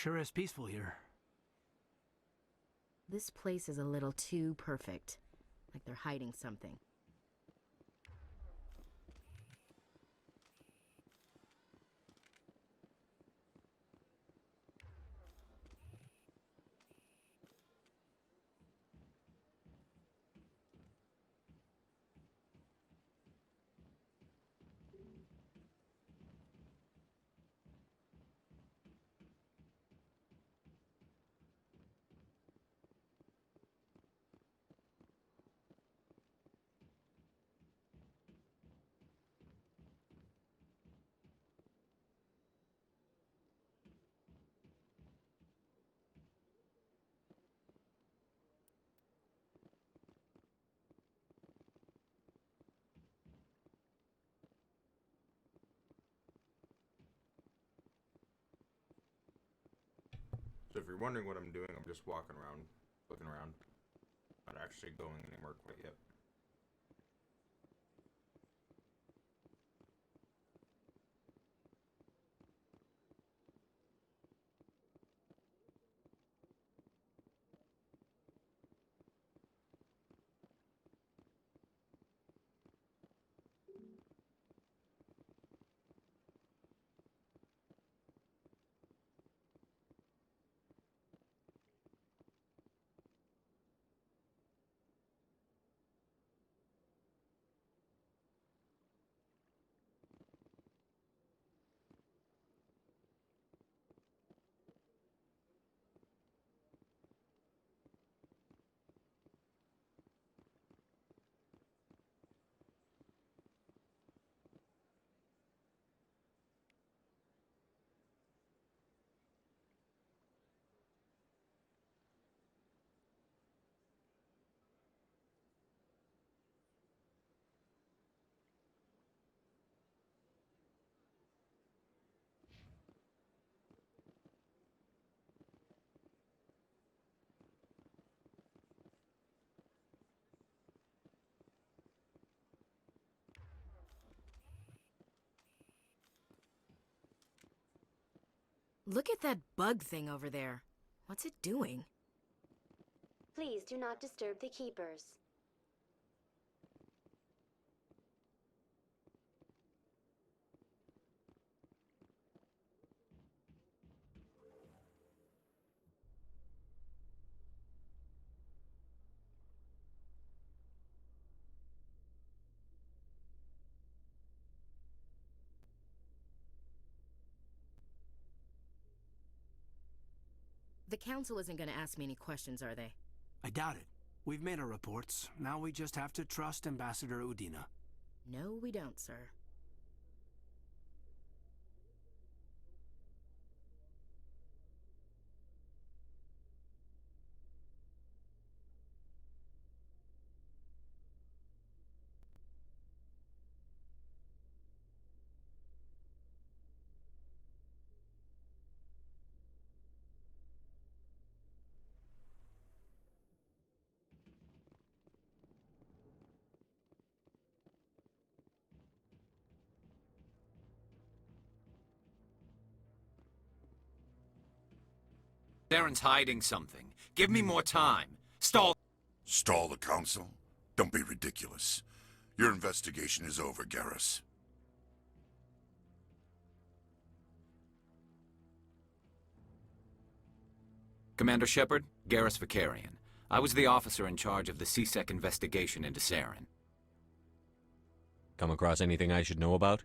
Sure is peaceful here. This place is a little too perfect. Like they're hiding something. So if you're wondering what I'm doing, I'm just walking around, looking around. Not actually going anywhere quite yet. Look at that bug thing over there. What's it doing? Please do not disturb the keepers. The council isn't gonna ask me any questions, are they? I doubt it. We've made our reports. Now we just have to trust Ambassador Udina. No, we don't, sir. Darren's hiding something. Give me more time. Stall. Stall the council? Don't be ridiculous. Your investigation is over, Garrus. Commander Shepard, Garrus Vicarian. I was the officer in charge of the C-Sec investigation into Saren. Come across anything I should know about?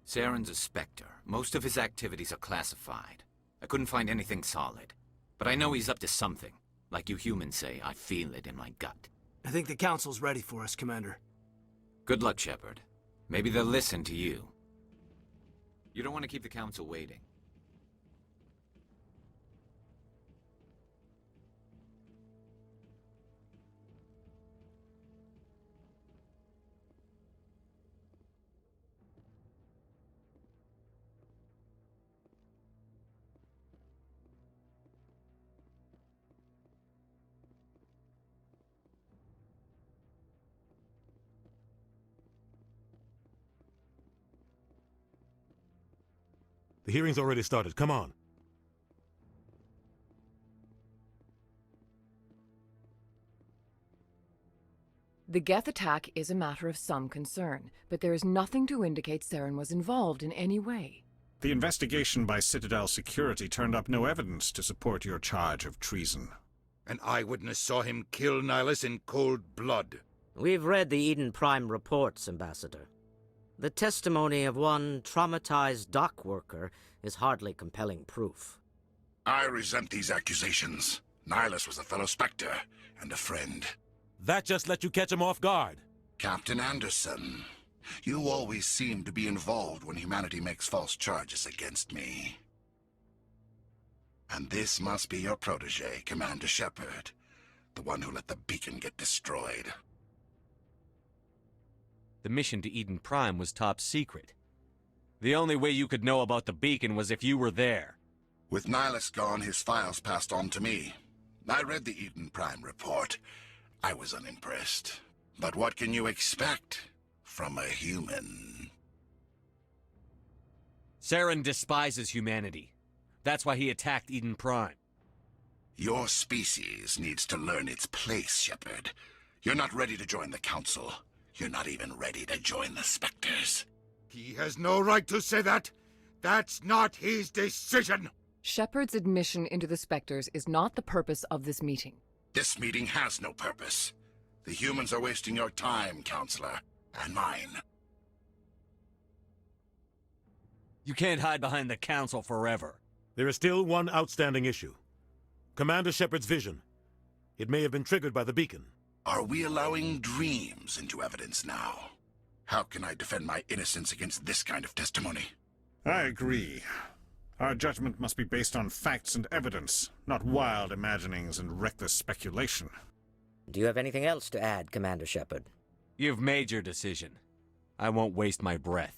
Saren's a Spectre. Most of his activities are classified. I couldn't find anything solid. But I know he's up to something. Like you humans say, I feel it in my gut. I think the council's ready for us, Commander. Good luck, Shepard. Maybe they'll listen to you. You don't want to keep the council waiting. The hearing's already started. Come on. The Geth attack is a matter of some concern, but there is nothing to indicate Saren was involved in any way. The investigation by Citadel Security turned up no evidence to support your charge of treason. An eyewitness saw him kill Nihilus in cold blood. We've read the Eden Prime reports, Ambassador. The testimony of one traumatized dock worker is hardly compelling proof. I resent these accusations. Nihilus was a fellow Spectre and a friend. That just let you catch him off guard. Captain Anderson, you always seem to be involved when humanity makes false charges against me. And this must be your protege, Commander Shepard, the one who let the beacon get destroyed. The mission to Eden Prime was top secret. The only way you could know about the beacon was if you were there. With Nihilus gone, his files passed on to me. I read the Eden Prime report. I was unimpressed. But what can you expect from a human? Saren despises humanity. That's why he attacked Eden Prime. Your species needs to learn its place, Shepard. You're not ready to join the Council. You're not even ready to join the Spectres. He has no right to say that. That's not his decision. Shepard's admission into the Spectres is not the purpose of this meeting. This meeting has no purpose. The humans are wasting your time, Counselor, and mine. You can't hide behind the Council forever. There is still one outstanding issue. Commander Shepard's vision. It may have been triggered by the beacon. Are we allowing dreams into evidence now? How can I defend my innocence against this kind of testimony? I agree. Our judgment must be based on facts and evidence, not wild imaginings and reckless speculation. Do you have anything else to add, Commander Shepard? You've made your decision. I won't waste my breath.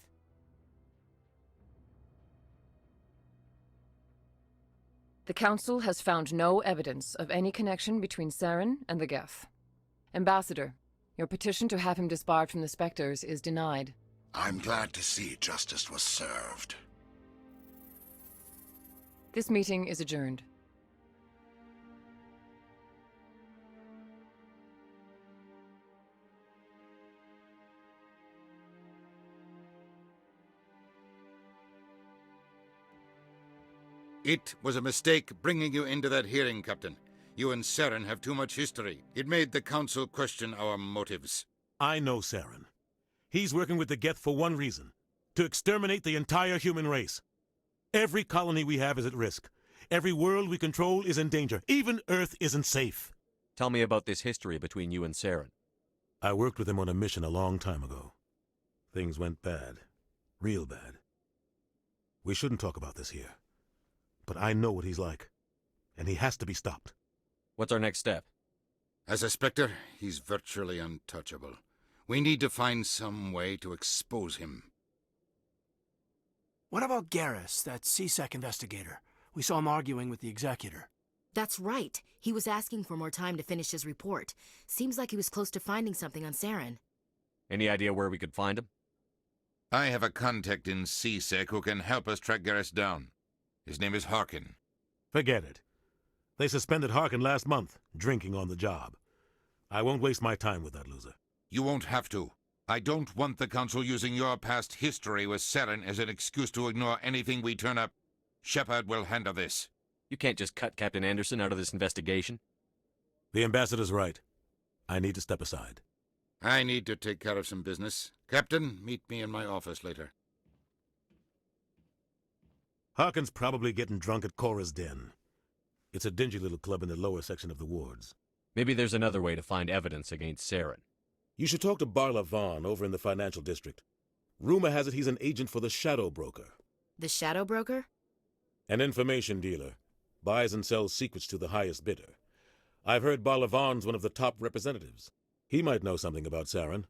The Council has found no evidence of any connection between Saren and the Geth. Ambassador, your petition to have him disbarred from the Spectres is denied. I'm glad to see justice was served. This meeting is adjourned. It was a mistake bringing you into that hearing, Captain. You and Saren have too much history. It made the Council question our motives. I know Saren. He's working with the Geth for one reason. To exterminate the entire human race. Every colony we have is at risk. Every world we control is in danger. Even Earth isn't safe. Tell me about this history between you and Saren. I worked with him on a mission a long time ago. Things went bad. Real bad. We shouldn't talk about this here. But I know what he's like. And he has to be stopped. What's our next step? As a Spectre, he's virtually untouchable. We need to find some way to expose him. What about Garrus, that CSEC investigator? We saw him arguing with the Executor. That's right. He was asking for more time to finish his report. Seems like he was close to finding something on Saren. Any idea where we could find him? I have a contact in CSEC who can help us track Garrus down. His name is Harkin. Forget it. They suspended Harkin last month, drinking on the job. I won't waste my time with that loser. You won't have to. I don't want the Council using your past history with Saren as an excuse to ignore anything we turn up. Shepard will handle this. You can't just cut Captain Anderson out of this investigation. The Ambassador's right. I need to step aside. I need to take care of some business. Captain, meet me in my office later. Harkin's probably getting drunk at Cora's Den. It's a dingy little club in the lower section of the wards. Maybe there's another way to find evidence against Saren. You should talk to Barla Vaughn over in the financial district. Rumor has it he's an agent for the Shadow Broker. The Shadow Broker? An information dealer. Buys and sells secrets to the highest bidder. I've heard Barla Vaughn's one of the top representatives. He might know something about Saren,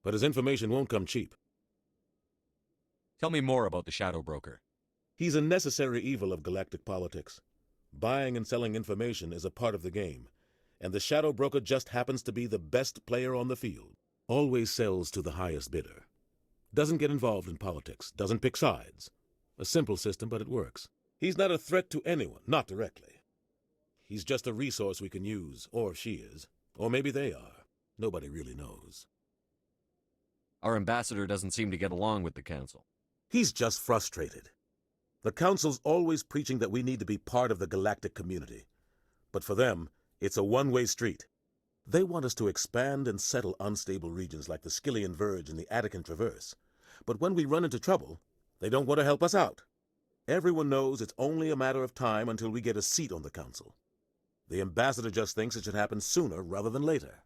but his information won't come cheap. Tell me more about the Shadow Broker. He's a necessary evil of galactic politics. Buying and selling information is a part of the game, and the Shadow Broker just happens to be the best player on the field. Always sells to the highest bidder. Doesn't get involved in politics, doesn't pick sides. A simple system, but it works. He's not a threat to anyone, not directly. He's just a resource we can use, or she is, or maybe they are. Nobody really knows. Our ambassador doesn't seem to get along with the Council. He's just frustrated. The Council's always preaching that we need to be part of the galactic community. But for them, it's a one-way street. They want us to expand and settle unstable regions like the Skillian Verge and the Attican Traverse. But when we run into trouble, they don't want to help us out. Everyone knows it's only a matter of time until we get a seat on the Council. The ambassador just thinks it should happen sooner rather than later.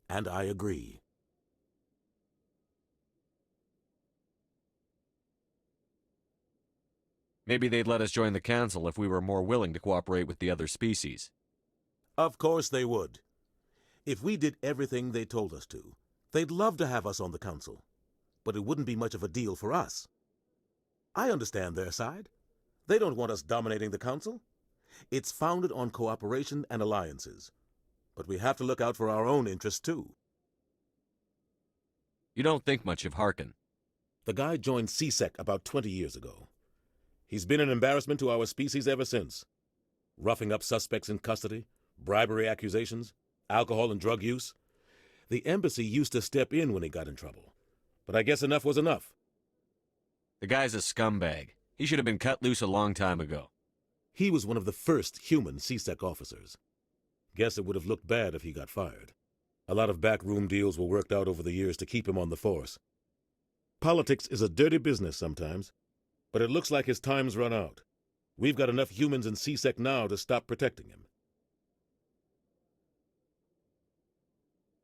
And I agree. Maybe they'd let us join the Council if we were more willing to cooperate with the other species. Of course they would. If we did everything they told us to, they'd love to have us on the Council. But it wouldn't be much of a deal for us. I understand their side. They don't want us dominating the Council. It's founded on cooperation and alliances. But we have to look out for our own interests, too. You don't think much of Harkin. The guy joined C-Sec about 20 years ago. He's been an embarrassment to our species ever since. Roughing up suspects in custody, bribery accusations, alcohol and drug use. The embassy used to step in when he got in trouble. But I guess enough was enough. The guy's a scumbag. He should have been cut loose a long time ago. He was one of the first human C-Sec officers. Guess it would have looked bad if he got fired. A lot of backroom deals were worked out over the years to keep him on the force. Politics is a dirty business sometimes, but it looks like his time's run out. We've got enough humans in C-Sec now to stop protecting him.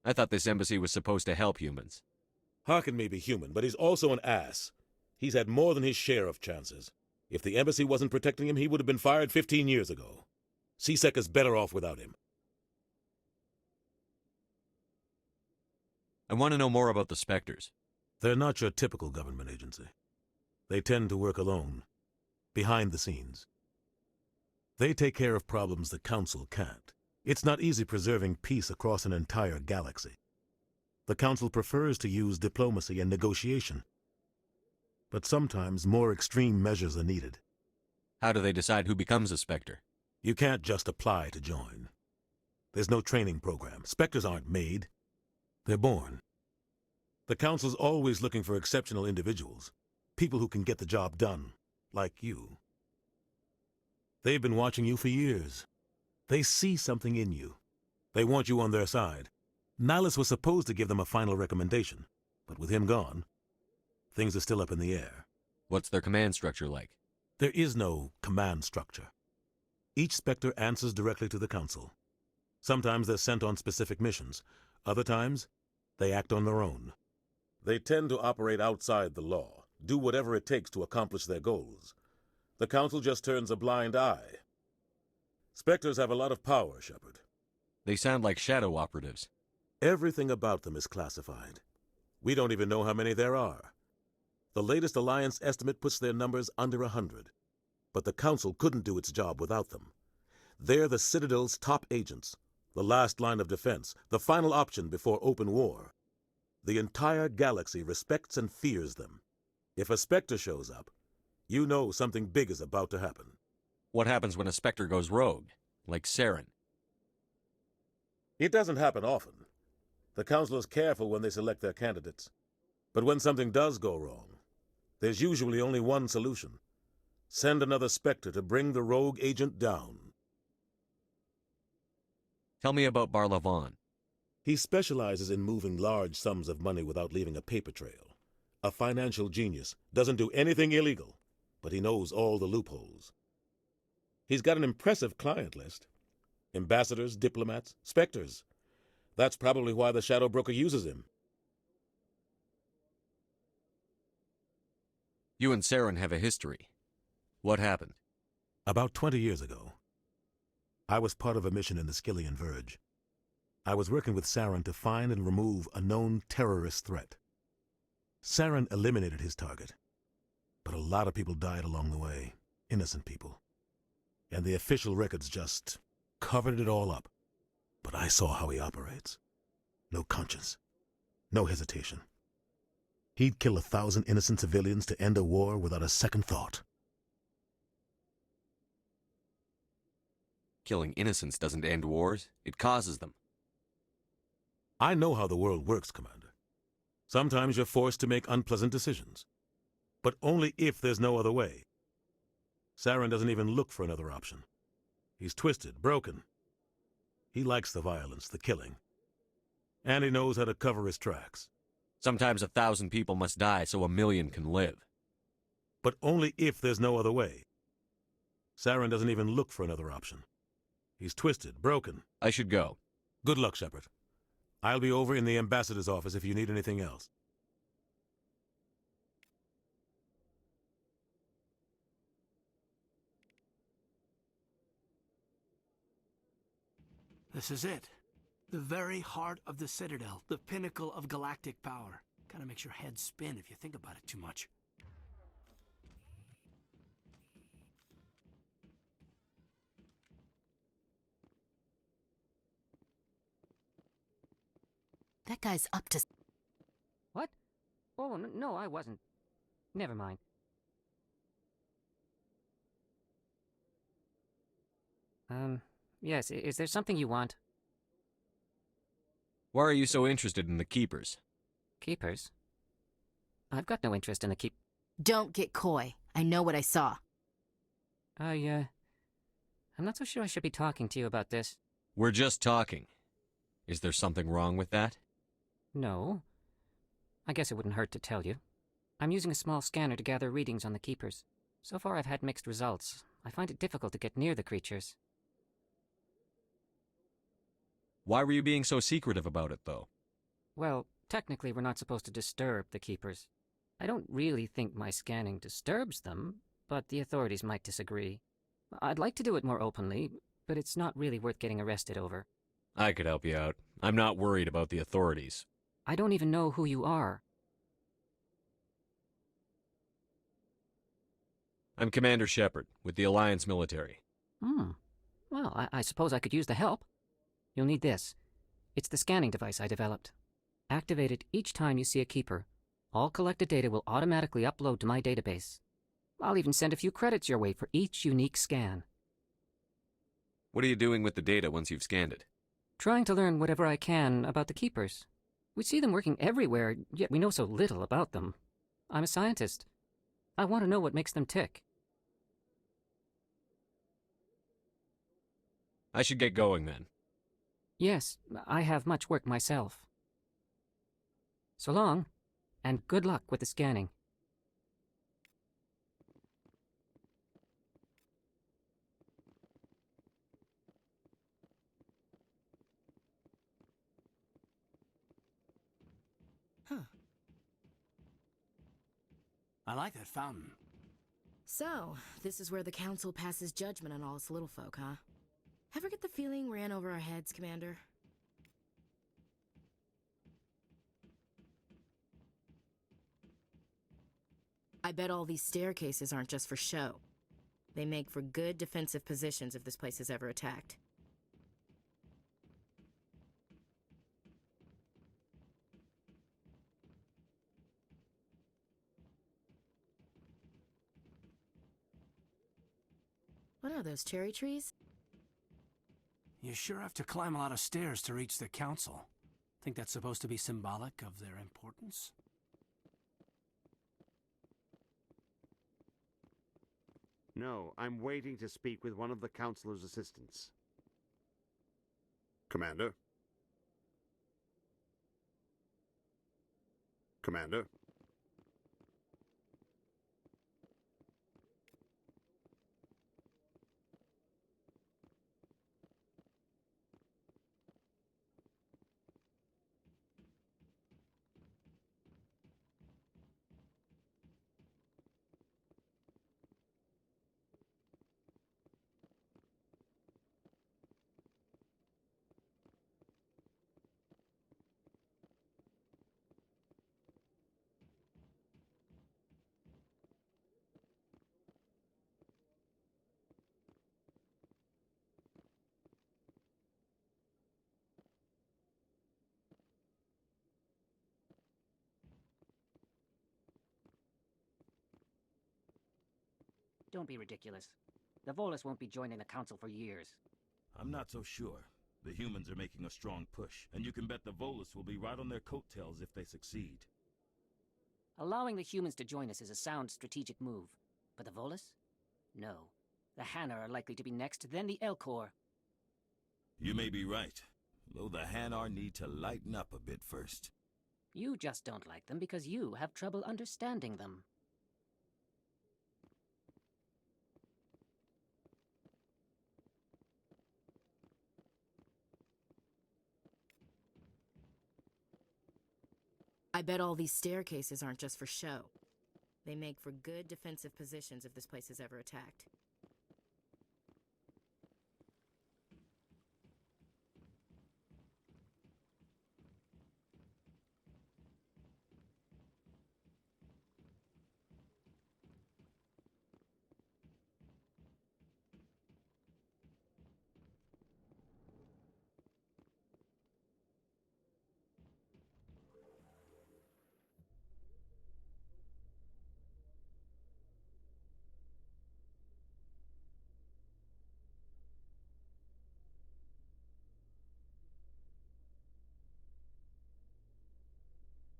I thought this embassy was supposed to help humans. Harkin may be human, but he's also an ass. He's had more than his share of chances. If the embassy wasn't protecting him, he would have been fired 15 years ago. C-Sec is better off without him. I want to know more about the Spectres. They're not your typical government agency. They tend to work alone, behind the scenes. They take care of problems the Council can't. It's not easy preserving peace across an entire galaxy. The Council prefers to use diplomacy and negotiation. But sometimes more extreme measures are needed. How do they decide who becomes a Spectre? You can't just apply to join. There's no training program. Spectres aren't made. They're born. The Council's always looking for exceptional individuals. People who can get the job done, like you. They've been watching you for years. They see something in you. They want you on their side. Nihilus was supposed to give them a final recommendation, but with him gone, things are still up in the air. What's their command structure like? There is no command structure. Each Spectre answers directly to the Council. Sometimes they're sent on specific missions. Other times, they act on their own. They tend to operate outside the law, do whatever it takes to accomplish their goals. The Council just turns a blind eye. Spectres have a lot of power, Shepard. They sound like shadow operatives. Everything about them is classified. We don't even know how many there are. The latest Alliance estimate puts their numbers under 100. But the Council couldn't do its job without them. They're the Citadel's top agents, the last line of defense, the final option before open war. The entire galaxy respects and fears them. If a Spectre shows up, you know something big is about to happen. What happens when a Spectre goes rogue, like Saren? It doesn't happen often. The Council is careful when they select their candidates. But when something does go wrong, there's usually only one solution. Send another Spectre to bring the rogue agent down. Tell me about Barlavon. He specializes in moving large sums of money without leaving a paper trail. A financial genius, doesn't do anything illegal, but he knows all the loopholes. He's got an impressive client list. Ambassadors, diplomats, Spectres. That's probably why the Shadow Broker uses him. You and Saren have a history. What happened? About 20 years ago, I was part of a mission in the Skillian Verge. I was working with Saren to find and remove a known terrorist threat. Saren eliminated his target, but a lot of people died along the way, innocent people. And the official records just covered it all up. But I saw how he operates. No conscience, no hesitation. He'd kill 1,000 innocent civilians to end a war without a second thought. Killing innocents doesn't end wars, it causes them. I know how the world works, Commander. Sometimes you're forced to make unpleasant decisions. But only if there's no other way. Saren doesn't even look for another option. He's twisted, broken. He likes the violence, the killing. And he knows how to cover his tracks. Sometimes 1,000 people must die so 1,000,000 can live. But only if there's no other way. Saren doesn't even look for another option. He's twisted, broken. I should go. Good luck, Shepard. I'll be over in the ambassador's office if you need anything else. This is it. The very heart of the Citadel, the pinnacle of galactic power. Kind of makes your head spin if you think about it too much. That guy's up to... What? Oh, no, I wasn't. Never mind. Yes, is there something you want? Why are you so interested in the Keepers? Keepers? I've got no interest in the Don't get coy. I know what I saw. I'm not so sure I should be talking to you about this. We're just talking. Is there something wrong with that? No. I guess it wouldn't hurt to tell you. I'm using a small scanner to gather readings on the Keepers. So far I've had mixed results. I find it difficult to get near the creatures. Why were you being so secretive about it, though? Well, technically we're not supposed to disturb the Keepers. I don't really think my scanning disturbs them, but the authorities might disagree. I'd like to do it more openly, but it's not really worth getting arrested over. I could help you out. I'm not worried about the authorities. I don't even know who you are. I'm Commander Shepard, with the Alliance military. Well, I suppose I could use the help. You'll need this. It's the scanning device I developed. Activate it each time you see a Keeper. All collected data will automatically upload to my database. I'll even send a few credits your way for each unique scan. What are you doing with the data once you've scanned it? Trying to learn whatever I can about the Keepers. We see them working everywhere, yet we know so little about them. I'm a scientist. I want to know what makes them tick. I should get going then. Yes, I have much work myself. So long, and good luck with the scanning. I like that fountain. So, this is where the Council passes judgment on all us little folk, huh? Ever get the feeling we're in over our heads, Commander? I bet all these staircases aren't just for show. They make for good defensive positions if this place is ever attacked. What are those, cherry trees? You sure have to climb a lot of stairs to reach the Council. Think that's supposed to be symbolic of their importance? No, I'm waiting to speak with one of the Councilor's assistants. Commander? Commander? Don't be ridiculous. The Volus won't be joining the Council for years. I'm not so sure. The humans are making a strong push, and you can bet the Volus will be right on their coattails if they succeed. Allowing the humans to join us is a sound strategic move. But the Volus? No. The Hanna are likely to be next, then the Elcor. You may be right, though the Hanar need to lighten up a bit first. You just don't like them because you have trouble understanding them. I bet all these staircases aren't just for show. They make for good defensive positions if this place is ever attacked.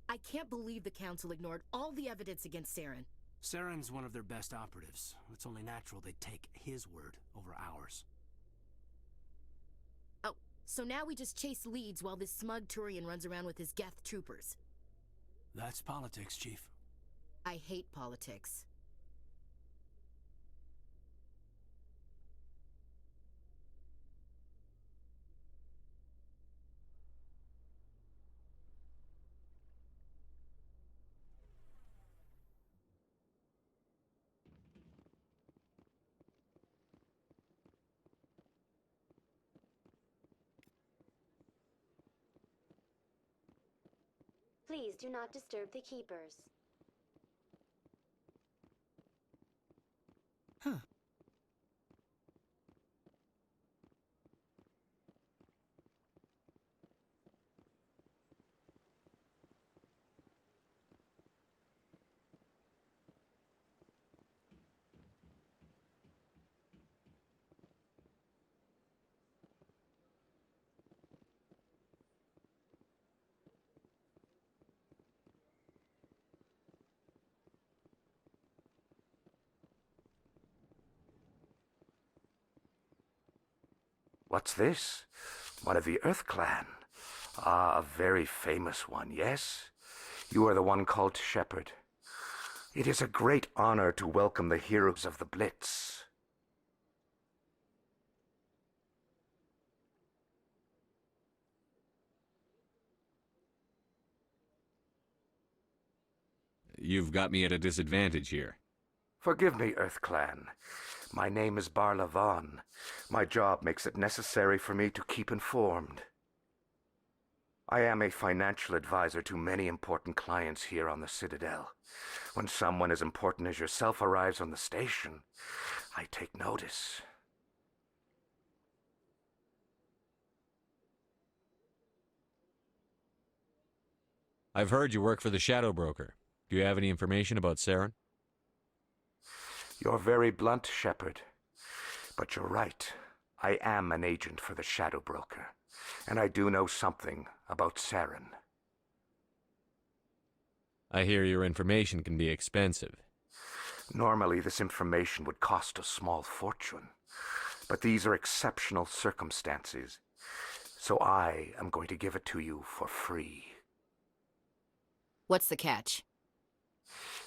I can't believe the Council ignored all the evidence against Saren. Saren's one of their best operatives. It's only natural they'd take his word over ours. Oh, so now we just chase leads while this smug Turian runs around with his Geth troopers. That's politics, Chief. I hate politics. Please do not disturb the keepers. Huh. What's this? One of the Earth Clan. Ah, a very famous one, yes? You are the one called Shepard. It is a great honor to welcome the heroes of the Blitz. You've got me at a disadvantage here. Forgive me, Earth Clan. My name is Barla Vaughn. My job makes it necessary for me to keep informed. I am a financial advisor to many important clients here on the Citadel. When someone as important as yourself arrives on the station, I take notice. I've heard you work for the Shadow Broker. Do you have any information about Saren? You're very blunt, Shepard. But you're right. I am an agent for the Shadow Broker, and I do know something about Saren. I hear your information can be expensive. Normally, this information would cost a small fortune, but these are exceptional circumstances, so I am going to give it to you for free. What's the catch?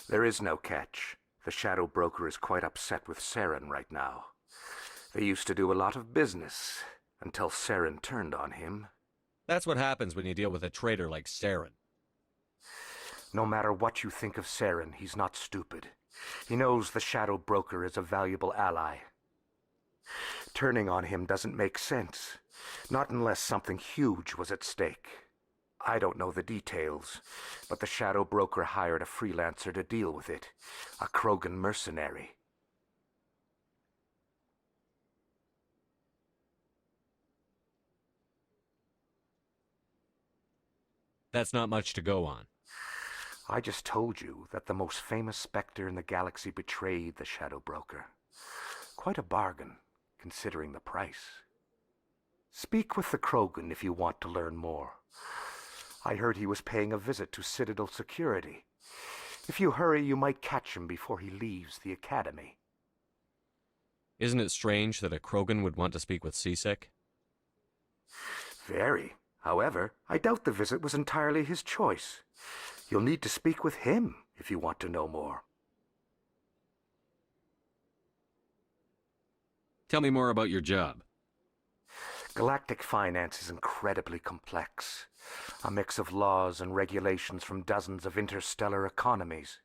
There is no catch. The Shadow Broker is quite upset with Saren right now. They used to do a lot of business, until Saren turned on him. That's what happens when you deal with a traitor like Saren. No matter what you think of Saren, he's not stupid. He knows the Shadow Broker is a valuable ally. Turning on him doesn't make sense, not unless something huge was at stake. I don't know the details, but the Shadow Broker hired a freelancer to deal with it, a Krogan mercenary. That's not much to go on. I just told you that the most famous Spectre in the galaxy betrayed the Shadow Broker. Quite a bargain, considering the price. Speak with the Krogan if you want to learn more. I heard he was paying a visit to Citadel security. If you hurry, you might catch him before he leaves the Academy. Isn't it strange that a Krogan would want to speak with C-Sec? Very. However, I doubt the visit was entirely his choice. You'll need to speak with him if you want to know more. Tell me more about your job. Galactic finance is incredibly complex. A mix of laws and regulations from dozens of interstellar economies.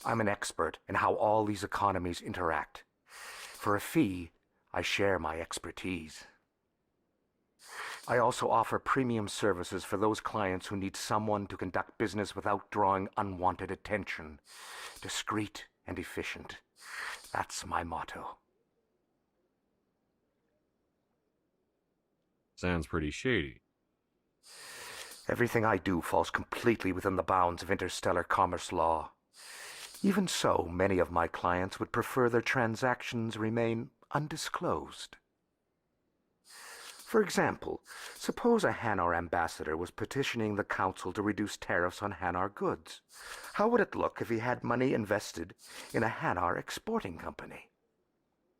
I'm an expert in how all these economies interact. For a fee, I share my expertise. I also offer premium services for those clients who need someone to conduct business without drawing unwanted attention. Discreet and efficient. That's my motto. Sounds pretty shady. Everything I do falls completely within the bounds of interstellar commerce law. Even so, many of my clients would prefer their transactions remain undisclosed. For example, suppose a Hanar ambassador was petitioning the Council to reduce tariffs on Hanar goods. How would it look if he had money invested in a Hanar exporting company?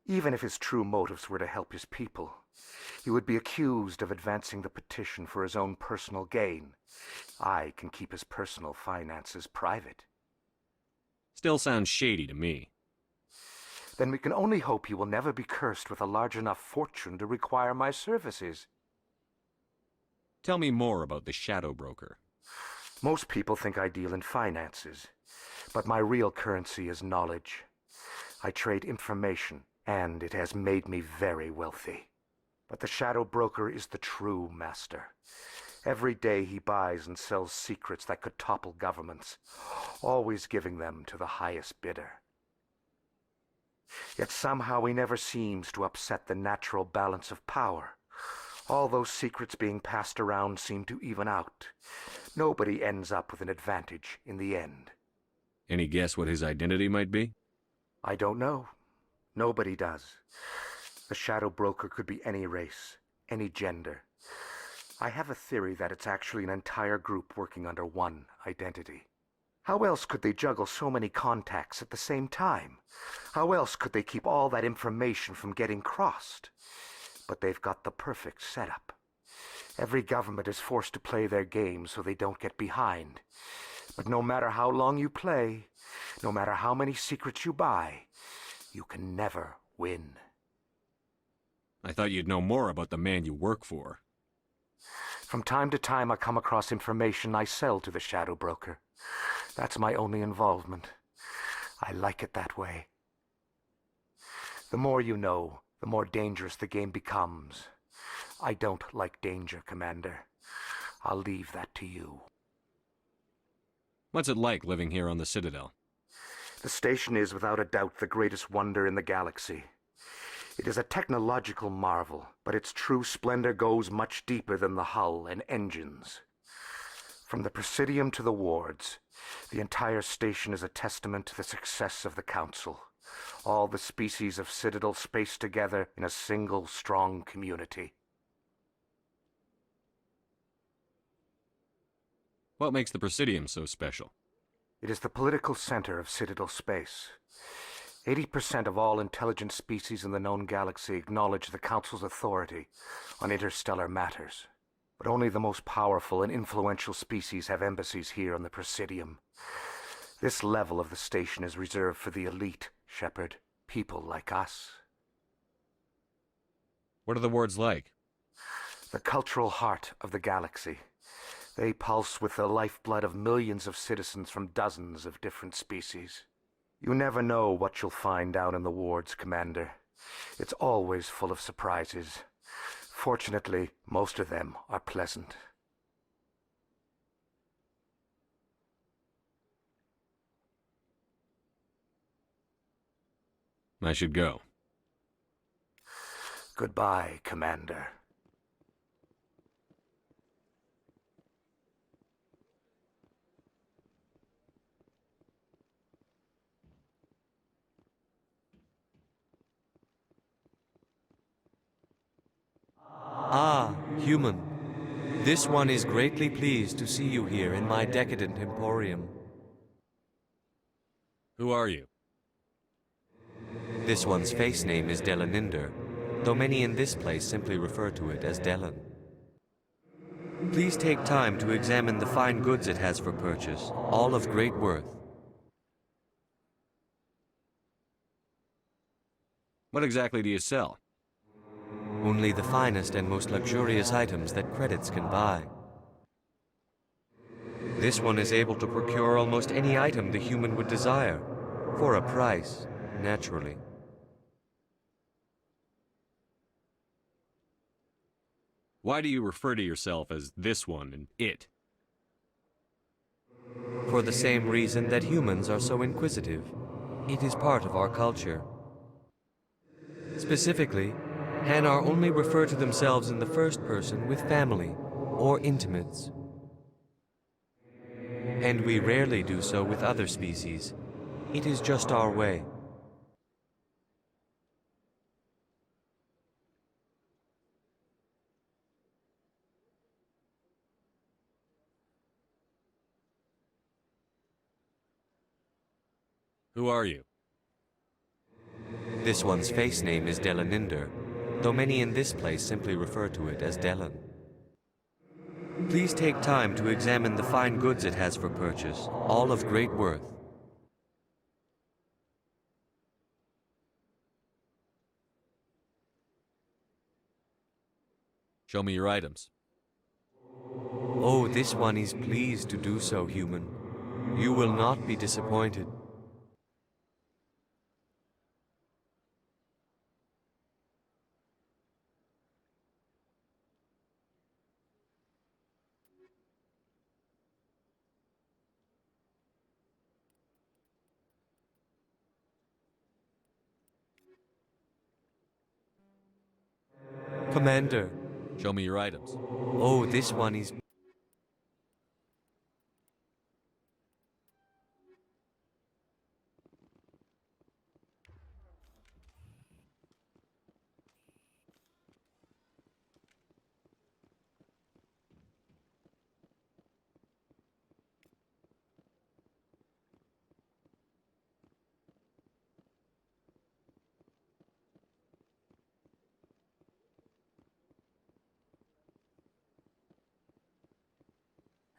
Even if his true motives were to help his people, he would be accused of advancing the petition for his own personal gain. I can keep his personal finances private. Still sounds shady to me. Then we can only hope he will never be cursed with a large enough fortune to require my services. Tell me more about the Shadow Broker. Most people think I deal in finances, but my real currency is knowledge. I trade information, and it has made me very wealthy. But the Shadow Broker is the true master. Every day he buys and sells secrets that could topple governments, always giving them to the highest bidder. Yet somehow he never seems to upset the natural balance of power. All those secrets being passed around seem to even out. Nobody ends up with an advantage in the end. Any guess what his identity might be? I don't know. Nobody does. The Shadow Broker could be any race, any gender. I have a theory that it's actually an entire group working under one identity. How else could they juggle so many contacts at the same time? How else could they keep all that information from getting crossed? But they've got the perfect setup. Every government is forced to play their game so they don't get behind. But no matter how long you play, no matter how many secrets you buy, you can never win. I thought you'd know more about the man you work for. From time to time I come across information I sell to the Shadow Broker. That's my only involvement. I like it that way. The more you know, the more dangerous the game becomes. I don't like danger, Commander. I'll leave that to you. What's it like living here on the Citadel? The station is without a doubt the greatest wonder in the galaxy. It is a technological marvel, but its true splendor goes much deeper than the hull and engines. From the Presidium to the wards, the entire station is a testament to the success of the Council. All the species of Citadel spaced together in a single strong community. What makes the Presidium so special? It is the political center of Citadel space. 80% of all intelligent species in the known galaxy acknowledge the Council's authority on interstellar matters. But only the most powerful and influential species have embassies here on the Presidium. This level of the station is reserved for the elite, Shepard. People like us. What are the wards like? The cultural heart of the galaxy. They pulse with the lifeblood of millions of citizens from dozens of different species. You never know what you'll find down in the wards, Commander. It's always full of surprises. Fortunately, most of them are pleasant. I should go. Goodbye, Commander. Human, this one is greatly pleased to see you here in my decadent emporium. Who are you? This one's face name is Delaninder, though many in this place simply refer to it as Delan. Please take time to examine the fine goods it has for purchase, all of great worth. What exactly do you sell? Only the finest and most luxurious items that credits can buy. This one is able to procure almost any item the human would desire, for a price, naturally. Why do you refer to yourself as this one and it? For the same reason that humans are so inquisitive. It is part of our culture. Specifically, Hanar only refer to themselves in the first person with family or intimates. And we rarely do so with other species. It is just our way. Who are you? This one's face name is Delaninder, though many in this place simply refer to it as Delan. Please take time to examine the fine goods it has for purchase, all of great worth. Show me your items. Oh, this one is pleased to do so, human. You will not be disappointed. Commander. Show me your items. Oh, this one is...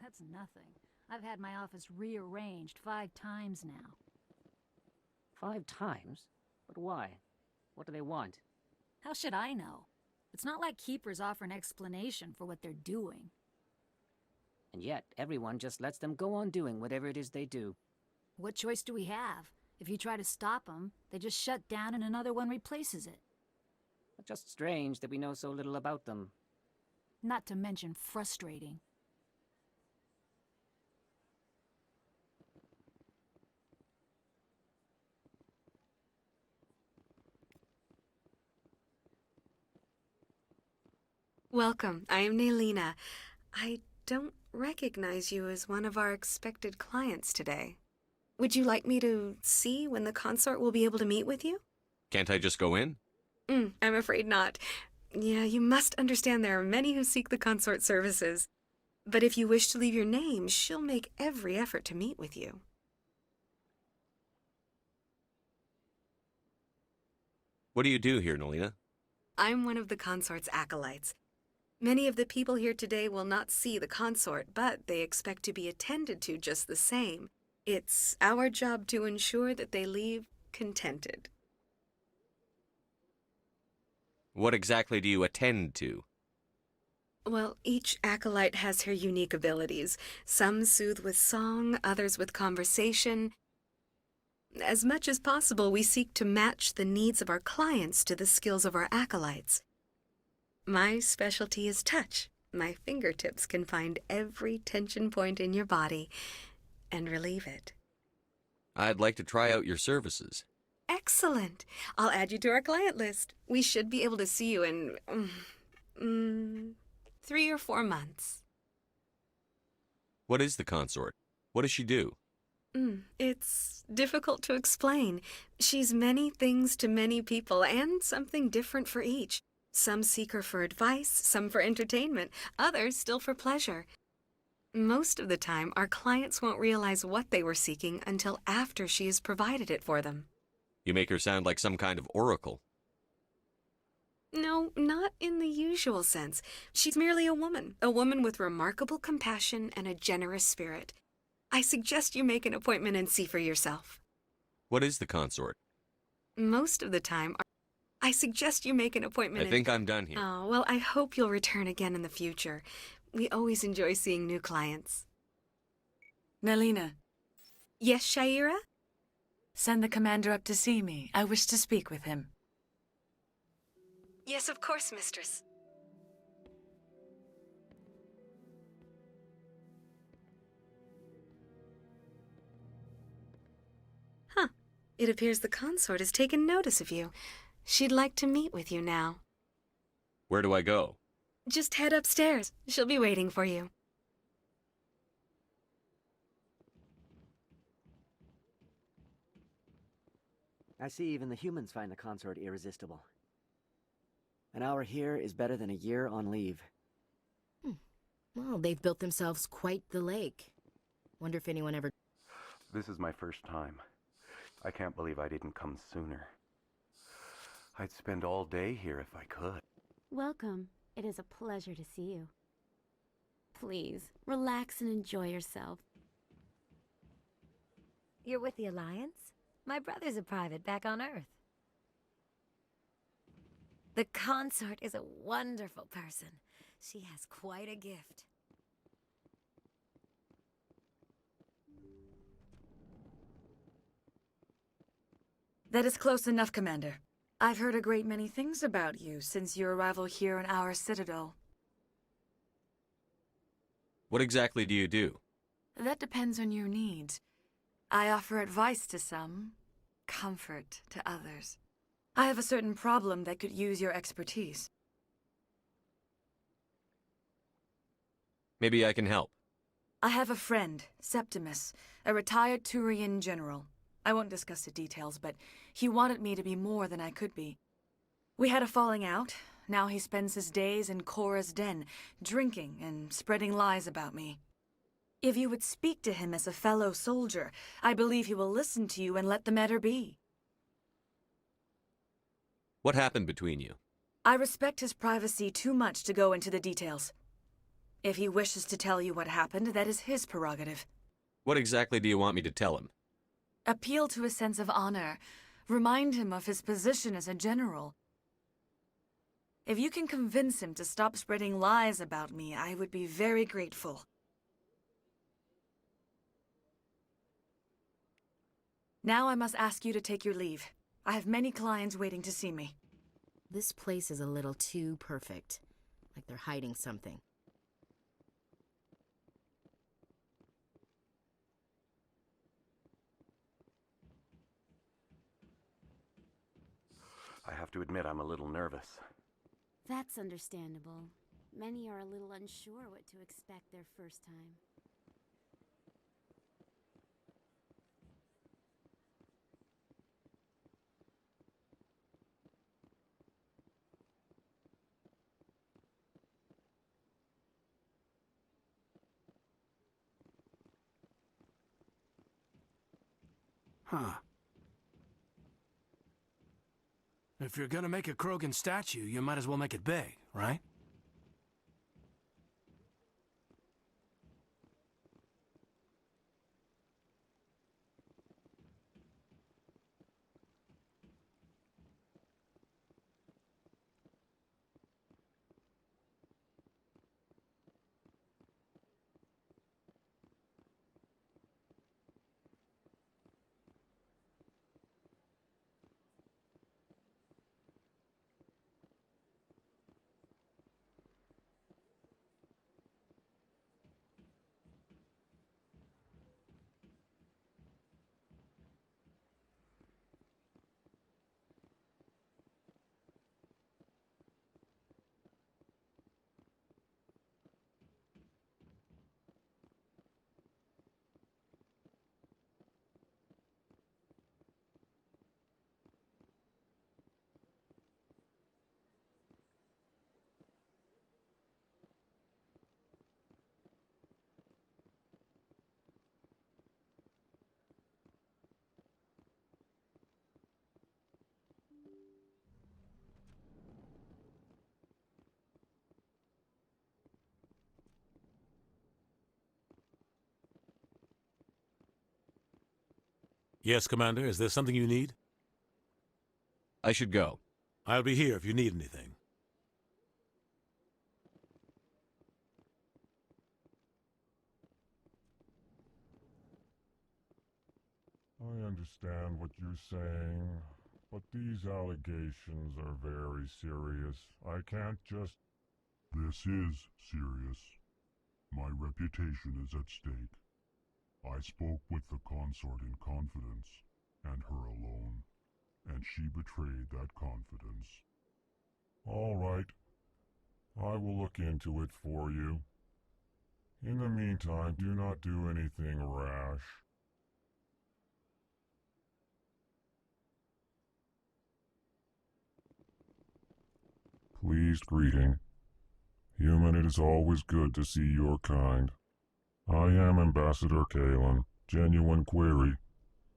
That's nothing. I've had my office rearranged 5 times now. 5 times? But why? What do they want? How should I know? It's not like keepers offer an explanation for what they're doing. And yet, everyone just lets them go on doing whatever it is they do. What choice do we have? If you try to stop them, they just shut down and another one replaces it. It's just strange that we know so little about them. Not to mention frustrating. Welcome, I am Nailina. I don't recognize you as one of our expected clients today. Would you like me to see when the consort will be able to meet with you? Can't I just go in? I'm afraid not. Yeah, you must understand there are many who seek the consort services. But if you wish to leave your name, she'll make every effort to meet with you. What do you do here, Nolina? I'm one of the consort's acolytes. Many of the people here today will not see the consort, but they expect to be attended to just the same. It's our job to ensure that they leave contented. What exactly do you attend to? Well, each acolyte has her unique abilities. Some soothe with song, others with conversation. As much as possible, we seek to match the needs of our clients to the skills of our acolytes. My specialty is touch. My fingertips can find every tension point in your body and relieve it. I'd like to try out your services. Excellent. I'll add you to our client list. We should be able to see you in 3 or 4 months. What is the consort? What does she do? It's difficult to explain. She's many things to many people and something different for each. Some seek her for advice, some for entertainment, others still for pleasure. Most of the time, our clients won't realize what they were seeking until after she has provided it for them. You make her sound like some kind of oracle. No, not in the usual sense. She's merely a woman with remarkable compassion and a generous spirit. I suggest you make an appointment and see for yourself. What is the consort? Most of the time, I suggest you make an appointment. I think I'm done here. Oh, well, I hope you'll return again in the future. We always enjoy seeing new clients. Nelina. Yes, Shaira? Send the commander up to see me. I wish to speak with him. Yes, of course, mistress. Huh. It appears the consort has taken notice of you. She'd like to meet with you now. Where do I go? Just head upstairs. She'll be waiting for you. I see even the humans find the consort irresistible. An hour here is better than a year on leave. Well, they've built themselves quite the lake. Wonder if anyone ever... This is my first time. I can't believe I didn't come sooner. I'd spend all day here if I could. Welcome. It is a pleasure to see you. Please, relax and enjoy yourself. You're with the Alliance? My brother's a private back on Earth. The consort is a wonderful person. She has quite a gift. That is close enough, Commander. I've heard a great many things about you since your arrival here in our citadel. What exactly do you do? That depends on your needs. I offer advice to some, comfort to others. I have a certain problem that could use your expertise. Maybe I can help. I have a friend, Septimus, a retired Turian general. I won't discuss the details, but he wanted me to be more than I could be. We had a falling out. Now he spends his days in Cora's den, drinking and spreading lies about me. If you would speak to him as a fellow soldier, I believe he will listen to you and let the matter be. What happened between you? I respect his privacy too much to go into the details. If he wishes to tell you what happened, that is his prerogative. What exactly do you want me to tell him? Appeal to his sense of honor. Remind him of his position as a general. If you can convince him to stop spreading lies about me, I would be very grateful. Now I must ask you to take your leave. I have many clients waiting to see me. This place is a little too perfect. Like they're hiding something. I have to admit I'm a little nervous. That's understandable. Many are a little unsure what to expect their first time. Huh. If you're gonna make a Krogan statue, you might as well make it big, right? Yes, Commander. Is there something you need? I should go. I'll be here if you need anything. I understand what you're saying, but these allegations are very serious. I can't just... This is serious. My reputation is at stake. I spoke with the consort in confidence, and her alone, and she betrayed that confidence. All right. I will look into it for you. In the meantime, do not do anything rash. Pleased greeting. Human, it is always good to see your kind. I am Ambassador Kalen. Genuine query.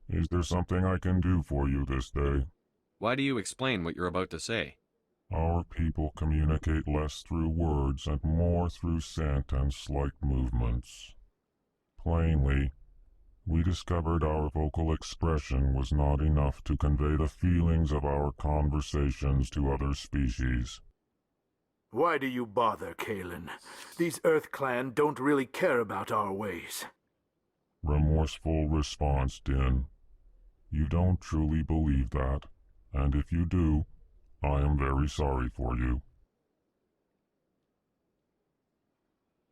Is there something I can do for you this day? Why do you explain what you're about to say? Our people communicate less through words and more through scent and slight movements. Plainly, we discovered our vocal expression was not enough to convey the feelings of our conversations to other species. Why do you bother, Kalen? These Earth Clan don't really care about our ways. Remorseful response, Din. You don't truly believe that, and if you do, I am very sorry for you.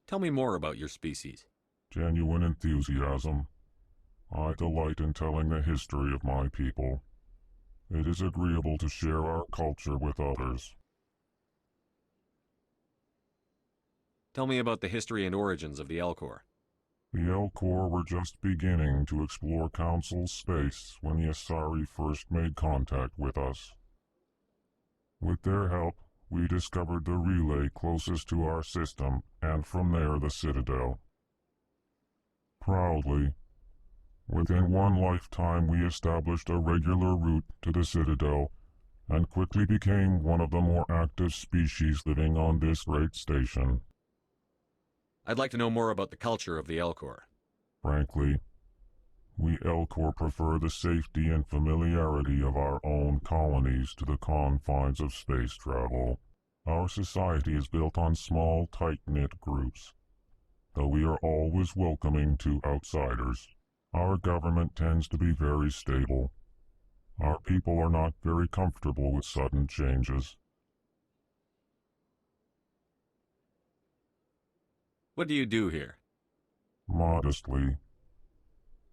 Tell me more about your species. Genuine enthusiasm. I delight in telling the history of my people. It is agreeable to share our culture with others. Tell me about the history and origins of the Elcor. The Elcor were just beginning to explore Council space when the Asari first made contact with us. With their help, we discovered the relay closest to our system, and from there the Citadel. Proudly, within one lifetime we established a regular route to the Citadel, and quickly became one of the more active species living on this great station. I'd like to know more about the culture of the Elcor. Frankly, we Elcor prefer the safety and familiarity of our own colonies to the confines of space travel. Our society is built on small, tight-knit groups, though we are always welcoming to outsiders. Our government tends to be very stable. Our people are not very comfortable with sudden changes. What do you do here? Modestly,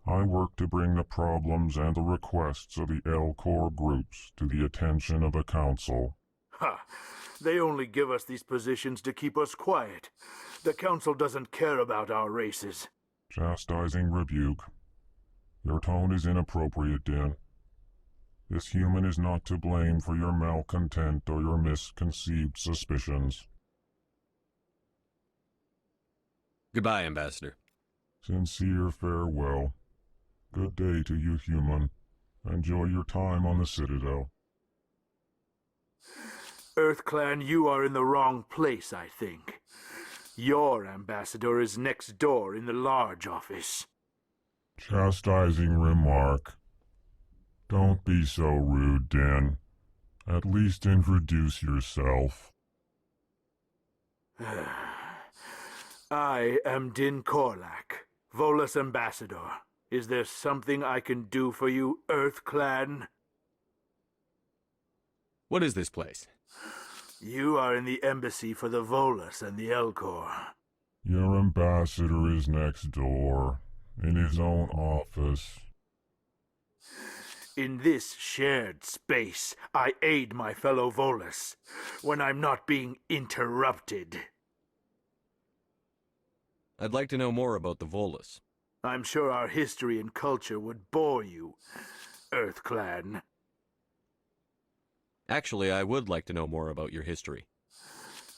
I work to bring the problems and the requests of the Elcor groups to the attention of the Council. Ha! They only give us these positions to keep us quiet. The Council doesn't care about our races. Chastising rebuke. Your tone is inappropriate, Din. This human is not to blame for your malcontent or your misconceived suspicions. Goodbye, Ambassador. Sincere farewell. Good day to you, human. Enjoy your time on the Citadel. Earth Clan, you are in the wrong place, I think. Your ambassador is next door in the large office. Chastising remark. Don't be so rude, Din. At least introduce yourself. I am Din Korlak, Volus Ambassador. Is there something I can do for you, Earth Clan? What is this place? You are in the embassy for the Volus and the Elcor. Your ambassador is next door, in his own office. In this shared space, I aid my fellow Volus when I'm not being interrupted. I'd like to know more about the Volus. I'm sure our history and culture would bore you, Earth Clan. Actually, I would like to know more about your history.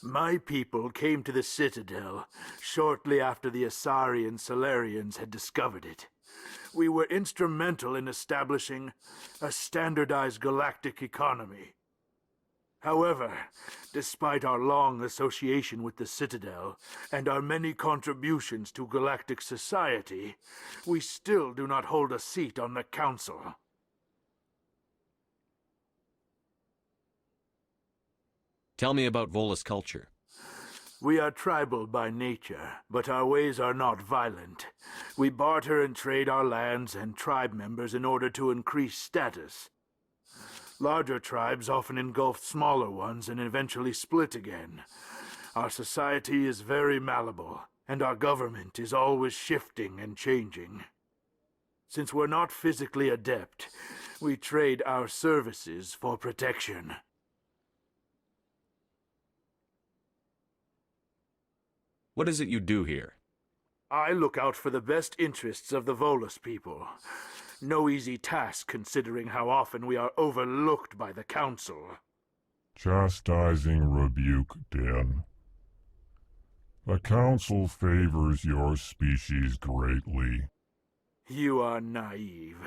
My people came to the Citadel shortly after the Asari and Solarians had discovered it. We were instrumental in establishing a standardized galactic economy. However, despite our long association with the Citadel and our many contributions to galactic society, we still do not hold a seat on the Council. Tell me about Volus culture. We are tribal by nature, but our ways are not violent. We barter and trade our lands and tribe members in order to increase status. Larger tribes often engulf smaller ones and eventually split again. Our society is very malleable, and our government is always shifting and changing. Since we're not physically adept, we trade our services for protection. What is it you do here? I look out for the best interests of the Volus people. No easy task considering how often we are overlooked by the Council. Chastising rebuke, Den. The Council favors your species greatly. You are naive.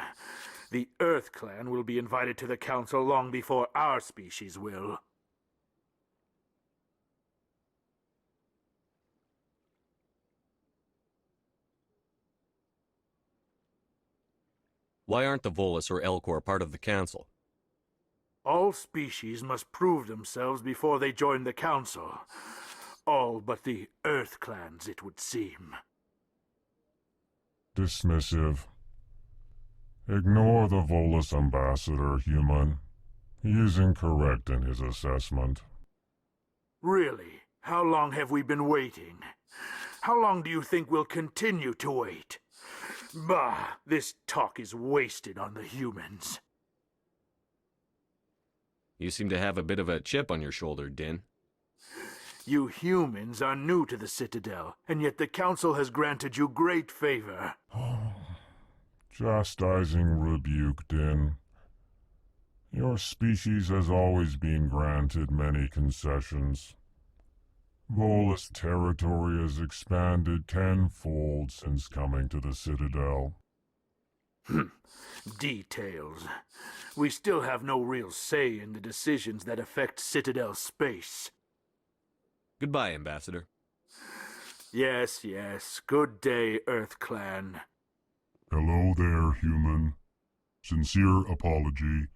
The Earth Clan will be invited to the Council long before our species will. Why aren't the Volus or Elcor part of the Council? All species must prove themselves before they join the Council. All but the Earth Clans, it would seem. Dismissive. Ignore the Volus ambassador, human. He is incorrect in his assessment. Really? How long have we been waiting? How long do you think we'll continue to wait? Bah, this talk is wasted on the humans. You seem to have a bit of a chip on your shoulder, Din. You humans are new to the Citadel, and yet the Council has granted you great favor. Chastising rebuke, Din. Your species has always been granted many concessions. Volus territory has expanded tenfold since coming to the Citadel. Details. We still have no real say in the decisions that affect Citadel space. Goodbye, Ambassador. Yes, yes. Good day, Earth Clan. Hello there, human. Sincere apology,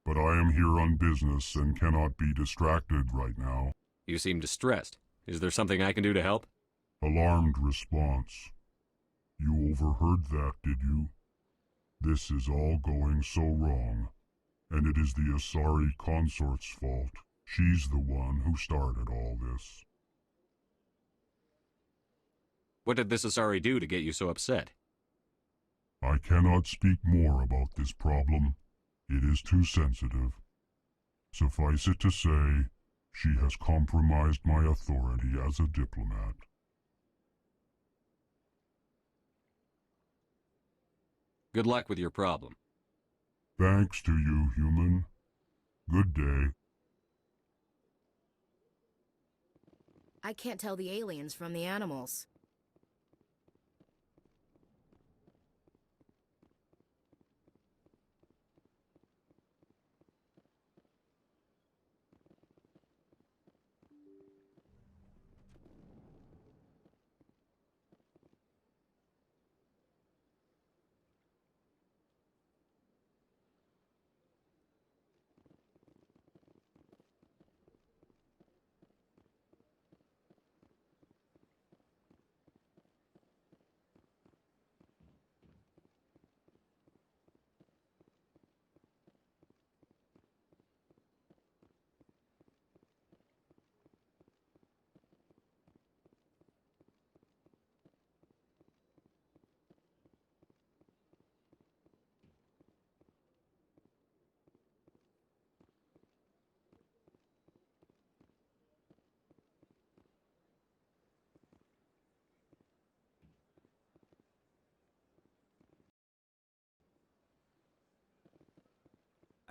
but I am here on business and cannot be distracted right now. You seem distressed. Is there something I can do to help? Alarmed response. You overheard that, did you? This is all going so wrong, and it is the Asari consort's fault. She's the one who started all this. What did this Asari do to get you so upset? I cannot speak more about this problem. It is too sensitive. Suffice it to say, she has compromised my authority as a diplomat. Good luck with your problem. Thanks to you, human. Good day. I can't tell the aliens from the animals.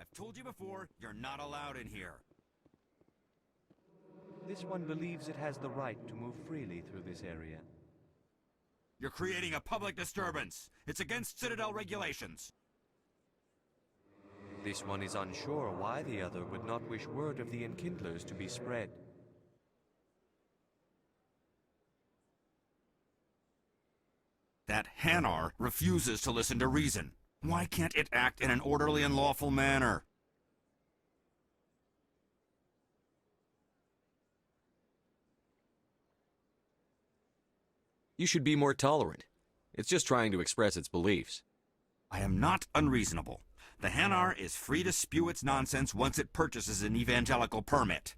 I've told you before, you're not allowed in here. This one believes it has the right to move freely through this area. You're creating a public disturbance. It's against Citadel regulations. This one is unsure why the other would not wish word of the enkindlers to be spread. That Hanar refuses to listen to reason. Why can't it act in an orderly and lawful manner? You should be more tolerant. It's just trying to express its beliefs. I am not unreasonable. The Hanar is free to spew its nonsense once it purchases an evangelical permit.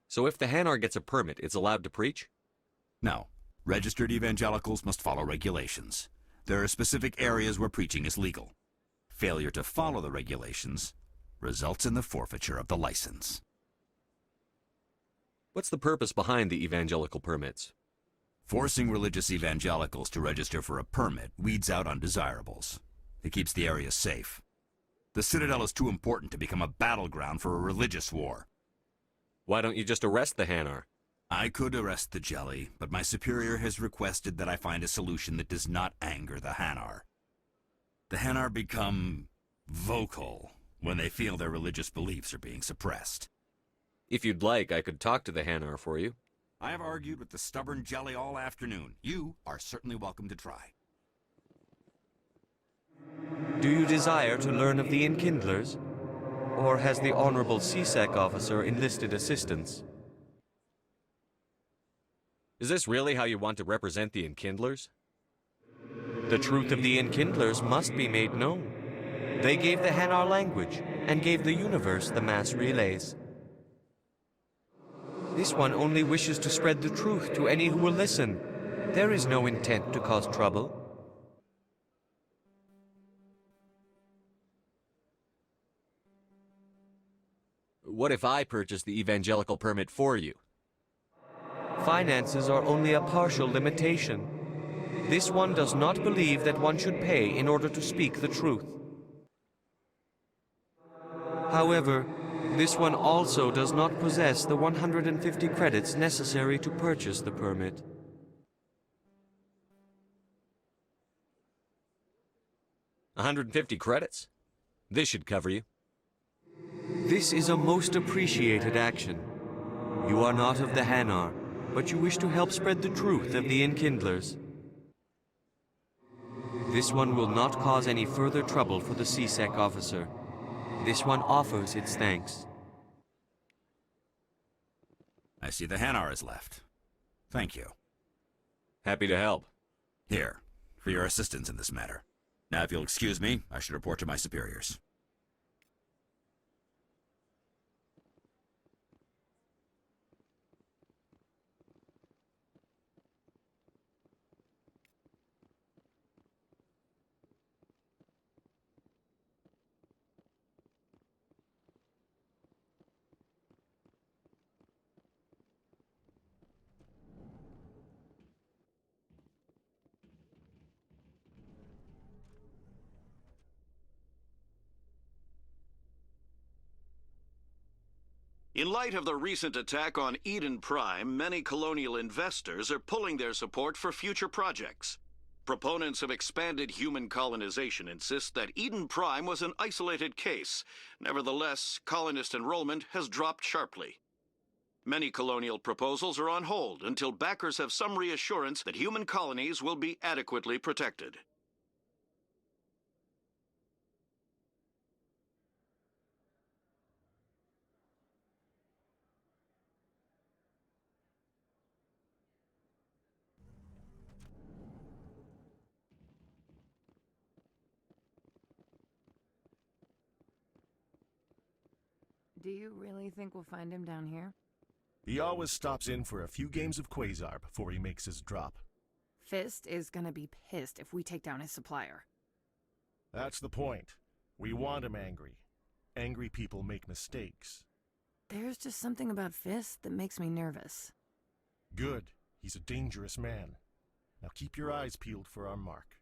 So if the Hanar gets a permit, it's allowed to preach? No. Registered evangelicals must follow regulations. There are specific areas where preaching is legal. Failure to follow the regulations results in the forfeiture of the license. What's the purpose behind the evangelical permits? Forcing religious evangelicals to register for a permit weeds out undesirables. It keeps the area safe. The Citadel is too important to become a battleground for a religious war. Why don't you just arrest the Hanar? I could arrest the jelly, but my superior has requested that I find a solution that does not anger the Hanar. The Hanar become vocal when they feel their religious beliefs are being suppressed. If you'd like, I could talk to the Hanar for you. I have argued with the stubborn jelly all afternoon. You are certainly welcome to try. Do you desire to learn of the enkindlers? Or has the Honorable CSEC officer enlisted assistance? Is this really how you want to represent the enkindlers? The truth of the enkindlers must be made known. They gave the Hanar language, and gave the universe the mass relays. This one only wishes to spread the truth to any who will listen. There is no intent to cause trouble. What if I purchase the evangelical permit for you? Finances are only a partial limitation. This one does not believe that one should pay in order to speak the truth. However, this one also does not possess the 150 credits necessary to purchase the permit. $150 credits? This should cover you. This is a most appreciated action. You are not of the Hanar, but you wish to help spread the truth of the enkindlers. This one will not cause any further trouble for the CSEC officer. This one offers its thanks. I see the Hanar is left. Thank you. Happy to help. Here, for your assistance in this matter. Now, if you'll excuse me, I should report to my superiors. In light of the recent attack on Eden Prime, many colonial investors are pulling their support for future projects. Proponents of expanded human colonization insist that Eden Prime was an isolated case. Nevertheless, colonist enrollment has dropped sharply. Many colonial proposals are on hold until backers have some reassurance that human colonies will be adequately protected. Do you really think we'll find him down here? He always stops in for a few games of Quasar before he makes his drop. Fist is gonna be pissed if we take down his supplier. That's the point. We want him angry. Angry people make mistakes. There's just something about Fist that makes me nervous. Good. He's a dangerous man. Now keep your eyes peeled for our mark.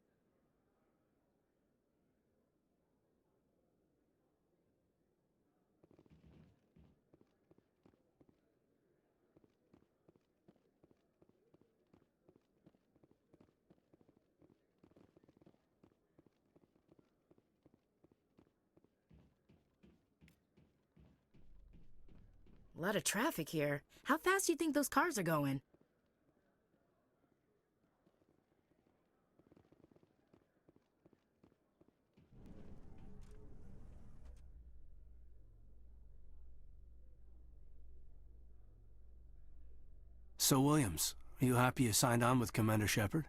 A lot of traffic here. How fast do you think those cars are going? So, Williams, are you happy you signed on with Commander Shepard?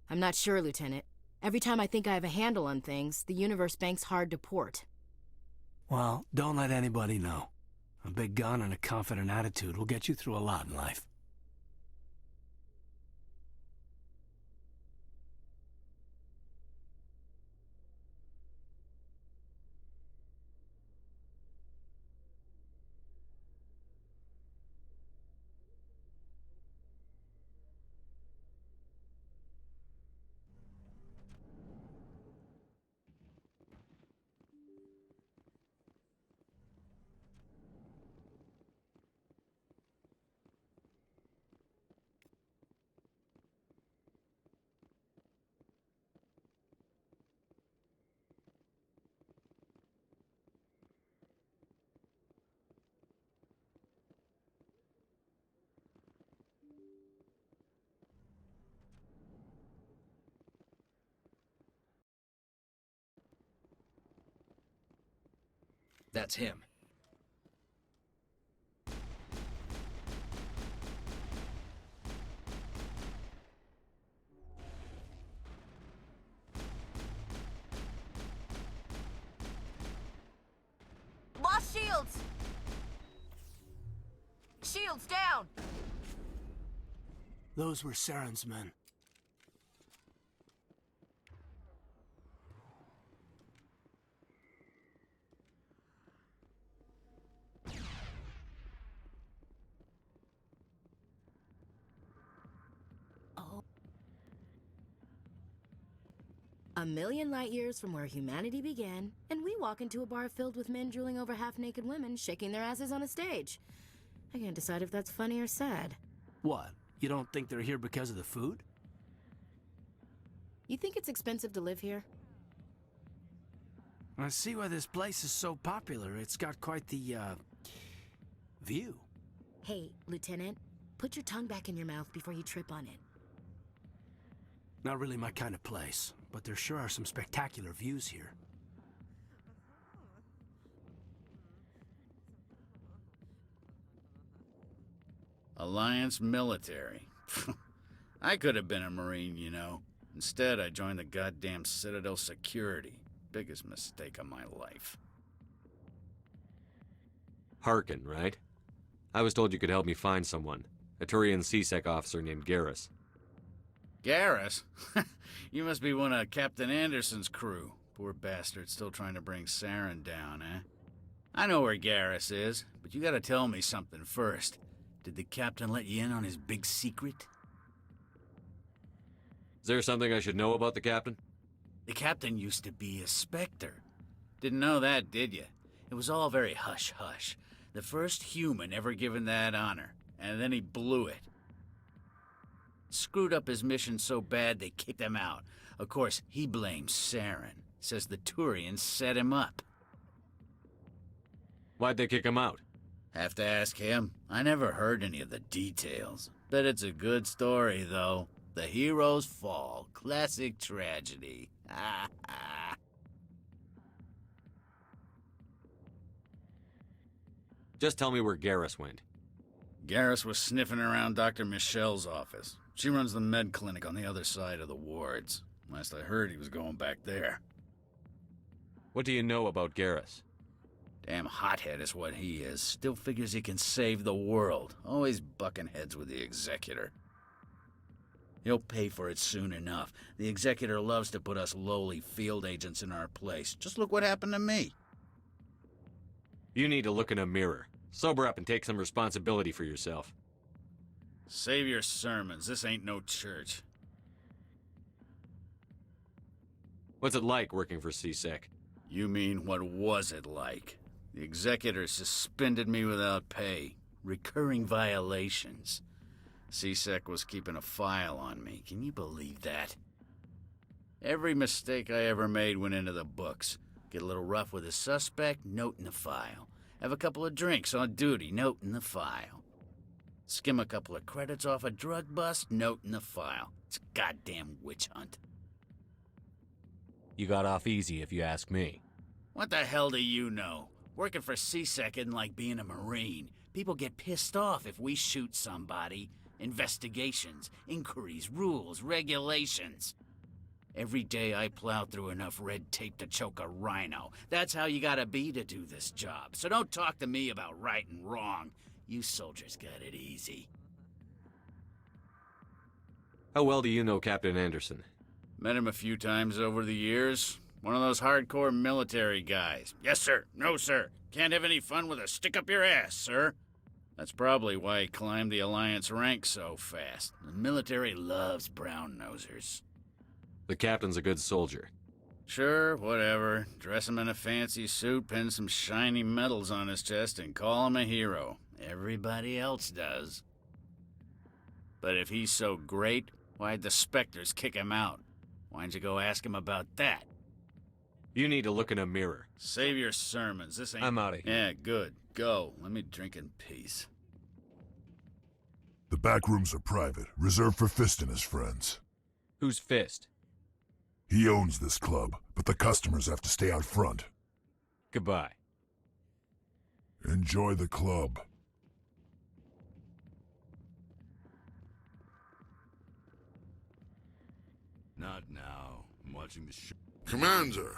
I'm not sure, Lieutenant. Every time I think I have a handle on things, the universe banks hard to port. Well, don't let anybody know. A big gun and a confident attitude will get you through a lot in life. That's him. Lost shields! Shields down! Those were Saren's men. A million light years from where humanity began, and we walk into a bar filled with men drooling over half-naked women shaking their asses on a stage. I can't decide if that's funny or sad. What? You don't think they're here because of the food? You think it's expensive to live here? I see why this place is so popular. It's got quite the, view. Hey, Lieutenant, put your tongue back in your mouth before you trip on it. Not really my kind of place, but there sure are some spectacular views here. Alliance military. I could have been a Marine, you know. Instead, I joined the goddamn Citadel security. Biggest mistake of my life. Harkin, right? I was told you could help me find someone. A Turian C-Sec officer named Garrus. Garrus? You must be one of Captain Anderson's crew. Poor bastard, still trying to bring Saren down, eh? I know where Garrus is, but you gotta tell me something first. Did the captain let you in on his big secret? Is there something I should know about the captain? The captain used to be a Spectre. Didn't know that, did you? It was all very hush-hush. The first human ever given that honor, and then he blew it. Screwed up his mission so bad they kicked him out. Of course, he blames Saren. Says the Turians set him up. Why'd they kick him out? Have to ask him. I never heard any of the details. Bet it's a good story, though. The hero's fall. Classic tragedy. Just tell me where Garrus went. Garrus was sniffing around Dr. Michelle's office. She runs the med clinic on the other side of the wards. Last I heard, he was going back there. What do you know about Garrus? Damn hothead is what he is. Still figures he can save the world. Always bucking heads with the Executor. He'll pay for it soon enough. The Executor loves to put us lowly field agents in our place. Just look what happened to me. You need to look in a mirror. Sober up and take some responsibility for yourself. Save your sermons. This ain't no church. What's it like working for C-Sec? You mean, what was it like? The Executor suspended me without pay. Recurring violations. C-Sec was keeping a file on me. Can you believe that? Every mistake I ever made went into the books. Get a little rough with a suspect, note in the file. Have a couple of drinks on duty, note in the file. Skim a couple of credits off a drug bust, note in the file. It's a goddamn witch hunt. You got off easy, if you ask me. What the hell do you know? Working for C-Sec isn't like being a Marine. People get pissed off if we shoot somebody. Investigations, inquiries, rules, regulations. Every day I plow through enough red tape to choke a rhino. That's how you gotta be to do this job. So don't talk to me about right and wrong. You soldiers got it easy. How well do you know Captain Anderson? Met him a few times over the years. One of those hardcore military guys. Yes, sir. No, sir. Can't have any fun with a stick up your ass, sir. That's probably why he climbed the Alliance ranks so fast. The military loves brown-nosers. The captain's a good soldier. Sure, whatever. Dress him in a fancy suit, pin some shiny medals on his chest, and call him a hero. Everybody else does. But if he's so great, why'd the Spectres kick him out? Why'd you go ask him about that? You need to look in a mirror. Save your sermons. This ain't... I'm outta here. Yeah, good. Go. Let me drink in peace. The back rooms are private, reserved for Fist and his friends. Who's Fist? He owns this club, but the customers have to stay out front. Goodbye. Enjoy the club. Not now. I'm watching the show. Commander!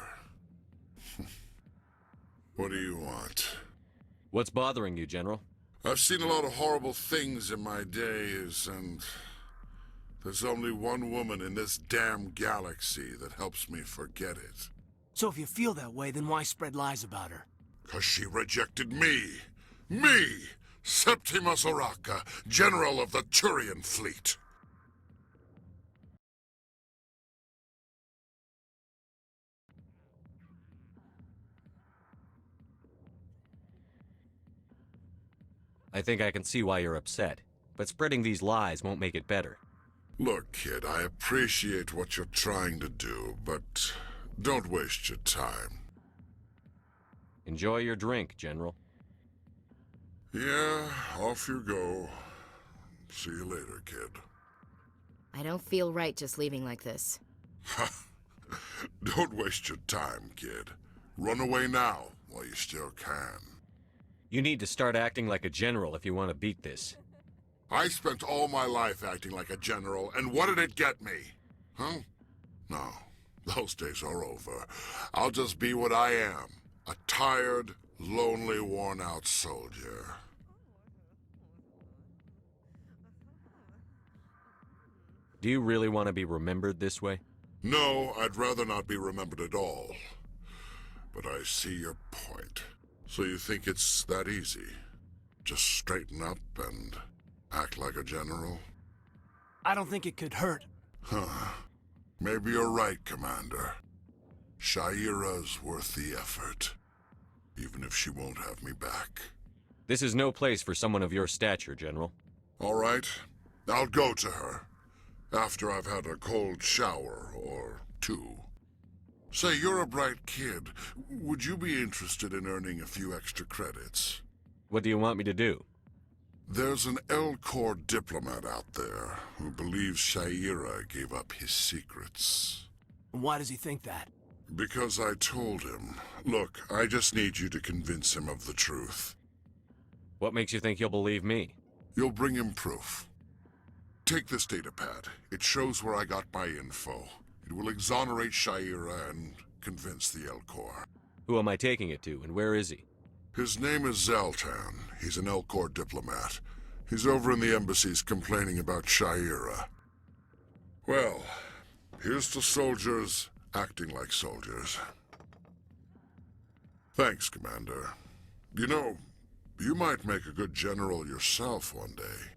What do you want? What's bothering you, General? I've seen a lot of horrible things in my days, and there's only one woman in this damn galaxy that helps me forget it. So if you feel that way, then why spread lies about her? 'Cause she rejected me! Me! Septimus Oraka, General of the Turian Fleet! I think I can see why you're upset, but spreading these lies won't make it better. Look, kid, I appreciate what you're trying to do, but don't waste your time. Enjoy your drink, General. Yeah, off you go. See you later, kid. I don't feel right just leaving like this. Don't waste your time, kid. Run away now, while you still can. You need to start acting like a general if you want to beat this. I spent all my life acting like a general, and what did it get me? Huh? No, those days are over. I'll just be what I am. A tired, lonely, worn-out soldier. Do you really want to be remembered this way? No, I'd rather not be remembered at all. But I see your point. So you think it's that easy? Just straighten up and act like a general? I don't think it could hurt. Huh. Maybe you're right, Commander. Shaira's worth the effort. Even if she won't have me back. This is no place for someone of your stature, General. All right. I'll go to her. After I've had a cold shower or two. Say, you're a bright kid. Would you be interested in earning a few extra credits? What do you want me to do? There's an L-Corps diplomat out there who believes Shaira gave up his secrets. Why does he think that? Because I told him. Look, I just need you to convince him of the truth. What makes you think he'll believe me? You'll bring him proof. Take this datapad. It shows where I got my info. It will exonerate Shaira and convince the L-Corps. Who am I taking it to, and where is he? His name is Zaltan. He's an L-Corps diplomat. He's over in the embassies complaining about Shaira. Well, here's to soldiers acting like soldiers. Thanks, Commander. You know, you might make a good general yourself one day.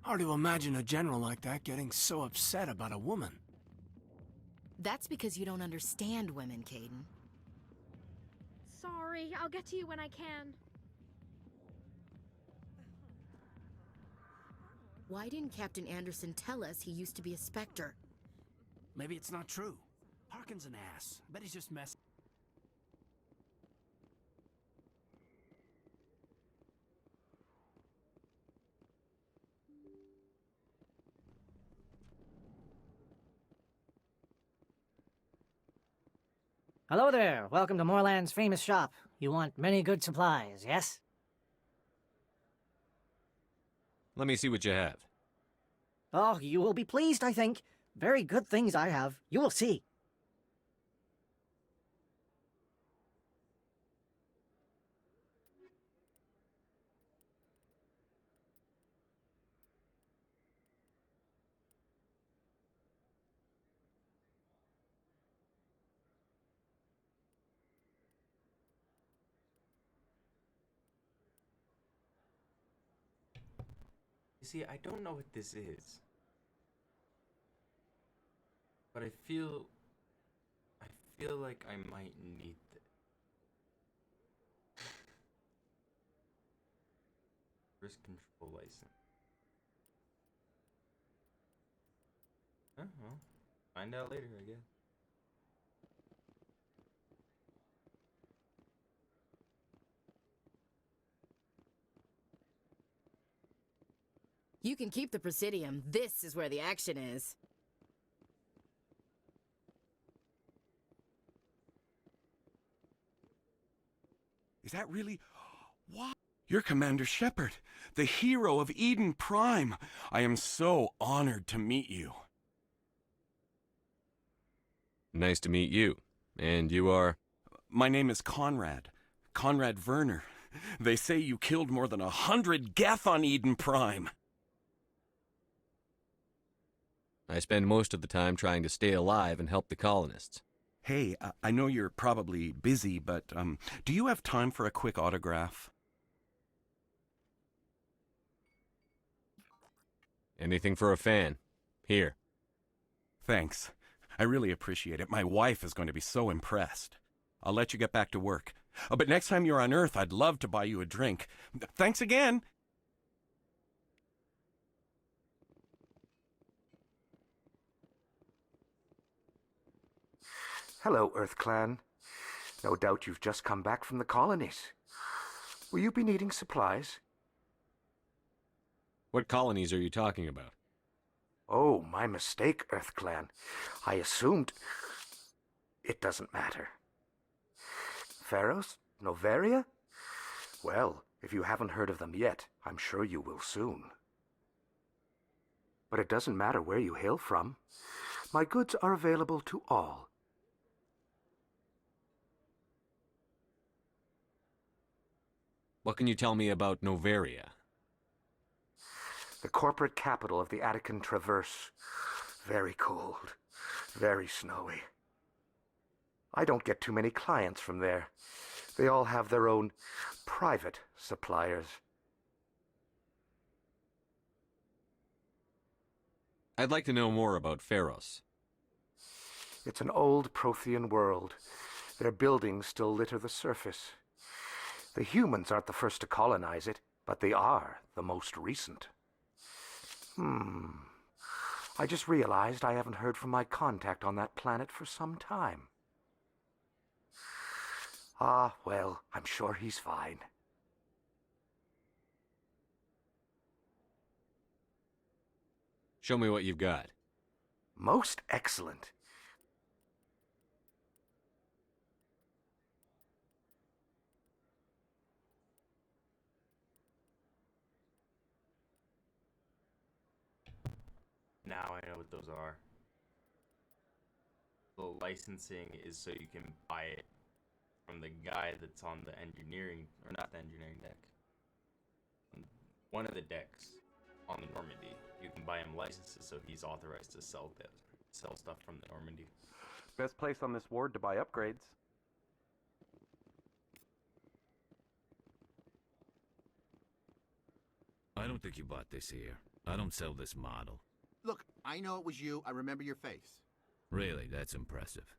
Hard to imagine a general like that getting so upset about a woman. That's because you don't understand women, Caden. Sorry, I'll get to you when I can. Why didn't Captain Anderson tell us he used to be a Spectre? Maybe it's not true. Harkin's an ass. Bet he's just messing. Hello there. Welcome to Moorland's famous shop. You want many good supplies, yes? Let me see what you have. Oh, you will be pleased, I think. Very good things I have. You will see. You see, I don't know what this is. But I feel like I might need this. Risk control license. Oh, well, find out later, I guess. You can keep the Presidium. This is where the action is. Is that really... What? You're Commander Shepard, the hero of Eden Prime. I am so honored to meet you. Nice to meet you. And you are? My name is Conrad. Conrad Werner. They say you killed more than 100 Geth on Eden Prime. I spend most of the time trying to stay alive and help the colonists. Hey, I know you're probably busy, but do you have time for a quick autograph? Anything for a fan. Here. Thanks. I really appreciate it. My wife is going to be so impressed. I'll let you get back to work. But next time you're on Earth, I'd love to buy you a drink. Thanks again! Hello, Earth Clan. No doubt you've just come back from the colonies. Will you be needing supplies? What colonies are you talking about? Oh, my mistake, Earth Clan. I assumed... It doesn't matter. Pharos? Noveria? Well, if you haven't heard of them yet, I'm sure you will soon. But it doesn't matter where you hail from. My goods are available to all. What can you tell me about Noveria? The corporate capital of the Attican Traverse. Very cold. Very snowy. I don't get too many clients from there. They all have their own private suppliers. I'd like to know more about Pharos. It's an old Prothean world. Their buildings still litter the surface. The humans aren't the first to colonize it, but they are the most recent. I just realized I haven't heard from my contact on that planet for some time. Ah, well, I'm sure he's fine. Show me what you've got. Most excellent. Now I know what those are. The licensing is so you can buy it from the guy that's on the engineering, or not the engineering deck. One of the decks on the Normandy. You can buy him licenses so he's authorized to sell stuff from the Normandy. Best place on this ward to buy upgrades. I don't think you bought this here. I don't sell this model. Look, I know it was you. I remember your face. Really, that's impressive.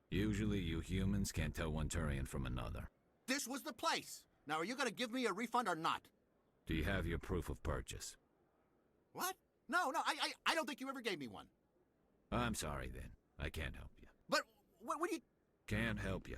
Usually you humans can't tell one Turian from another. This was the place. Now, are you going to give me a refund or not? Do you have your proof of purchase? What? No, I don't think you ever gave me one. I'm sorry then. I can't help you. But what do you... Can't help you.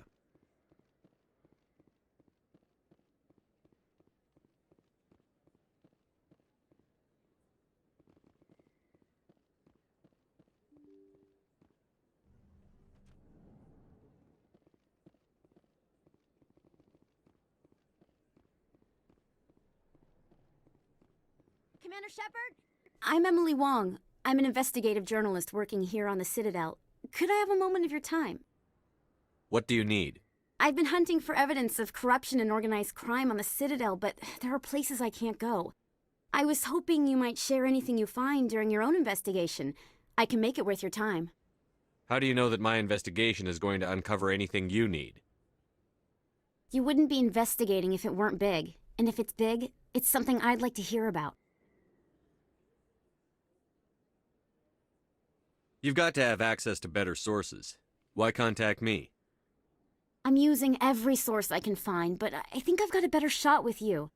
Commander Shepard? I'm Emily Wong. I'm an investigative journalist working here on the Citadel. Could I have a moment of your time? What do you need? I've been hunting for evidence of corruption and organized crime on the Citadel, but there are places I can't go. I was hoping you might share anything you find during your own investigation. I can make it worth your time. How do you know that my investigation is going to uncover anything you need? You wouldn't be investigating if it weren't big. And if it's big, it's something I'd like to hear about. You've got to have access to better sources. Why contact me? I'm using every source I can find, but I think I've got a better shot with you.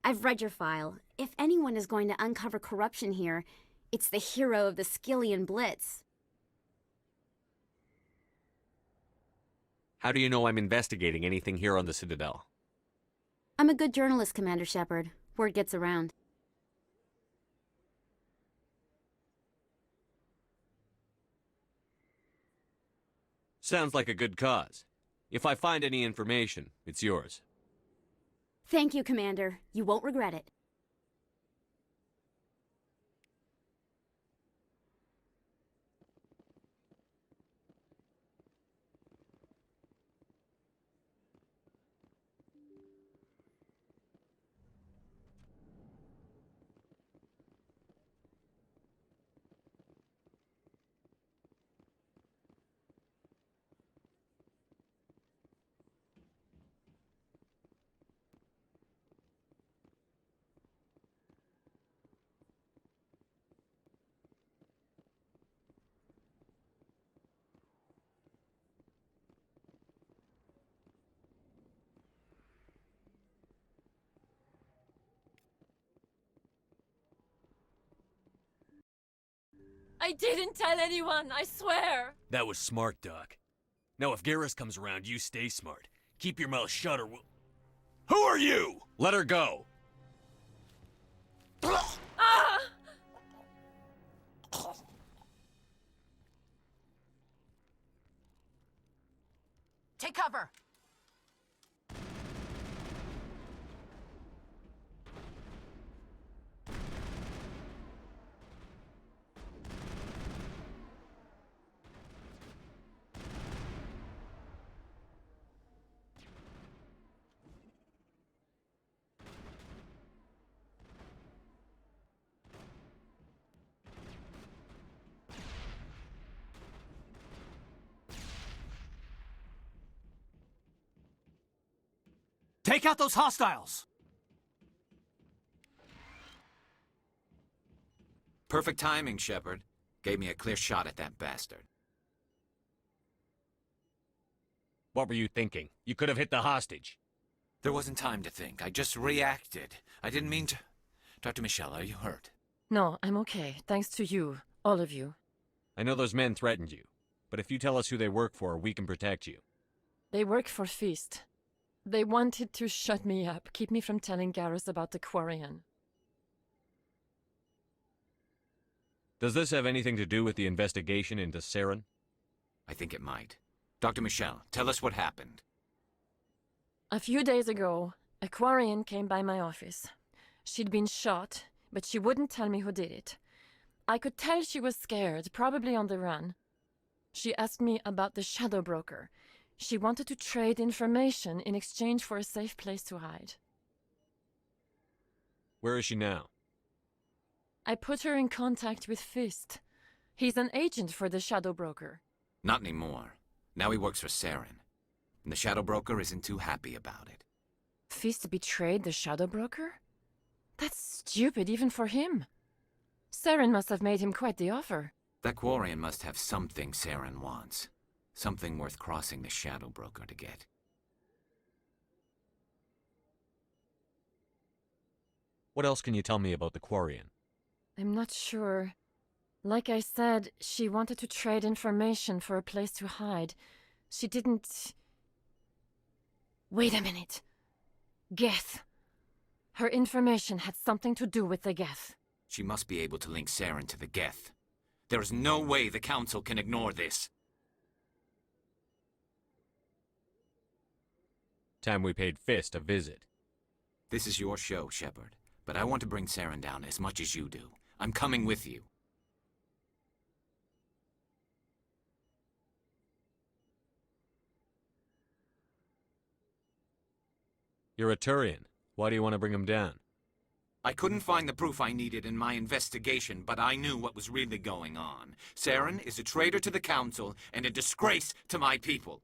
I've read your file. If anyone is going to uncover corruption here, it's the hero of the Skillian Blitz. How do you know I'm investigating anything here on the Citadel? I'm a good journalist, Commander Shepard. Word gets around. Sounds like a good cause. If I find any information, it's yours. Thank you, Commander. You won't regret it. I didn't tell anyone, I swear! That was smart, Doc. Now if Garrus comes around, you stay smart. Keep your mouth shut or we'll... Who are you? Let her go! Ah! Take cover! Take out those hostiles! Perfect timing, Shepard. Gave me a clear shot at that bastard. What were you thinking? You could have hit the hostage. There wasn't time to think. I just reacted. I didn't mean to... Dr. Michelle, are you hurt? No, I'm okay. Thanks to you. All of you. I know those men threatened you, but if you tell us who they work for, we can protect you. They work for Feast. They wanted to shut me up, keep me from telling Garrus about the Quarian. Does this have anything to do with the investigation into Saren? I think it might. Dr. Michelle, tell us what happened. A few days ago, a Quarian came by my office. She'd been shot, but she wouldn't tell me who did it. I could tell she was scared, probably on the run. She asked me about the Shadow Broker. She wanted to trade information in exchange for a safe place to hide. Where is she now? I put her in contact with Fist. He's an agent for the Shadow Broker. Not anymore. Now he works for Saren. And the Shadow Broker isn't too happy about it. Fist betrayed the Shadow Broker? That's stupid even for him. Saren must have made him quite the offer. That Quarian must have something Saren wants. Something worth crossing the Shadow Broker to get. What else can you tell me about the Quarian? I'm not sure. Like I said, she wanted to trade information for a place to hide. She didn't... Wait a minute. Geth. Her information had something to do with the Geth. She must be able to link Saren to the Geth. There is no way the Council can ignore this. Time we paid Fist a visit. This is your show, Shepard. But I want to bring Saren down as much as you do. I'm coming with you. You're a Turian. Why do you want to bring him down? I couldn't find the proof I needed in my investigation, but I knew what was really going on. Saren is a traitor to the Council and a disgrace to my people.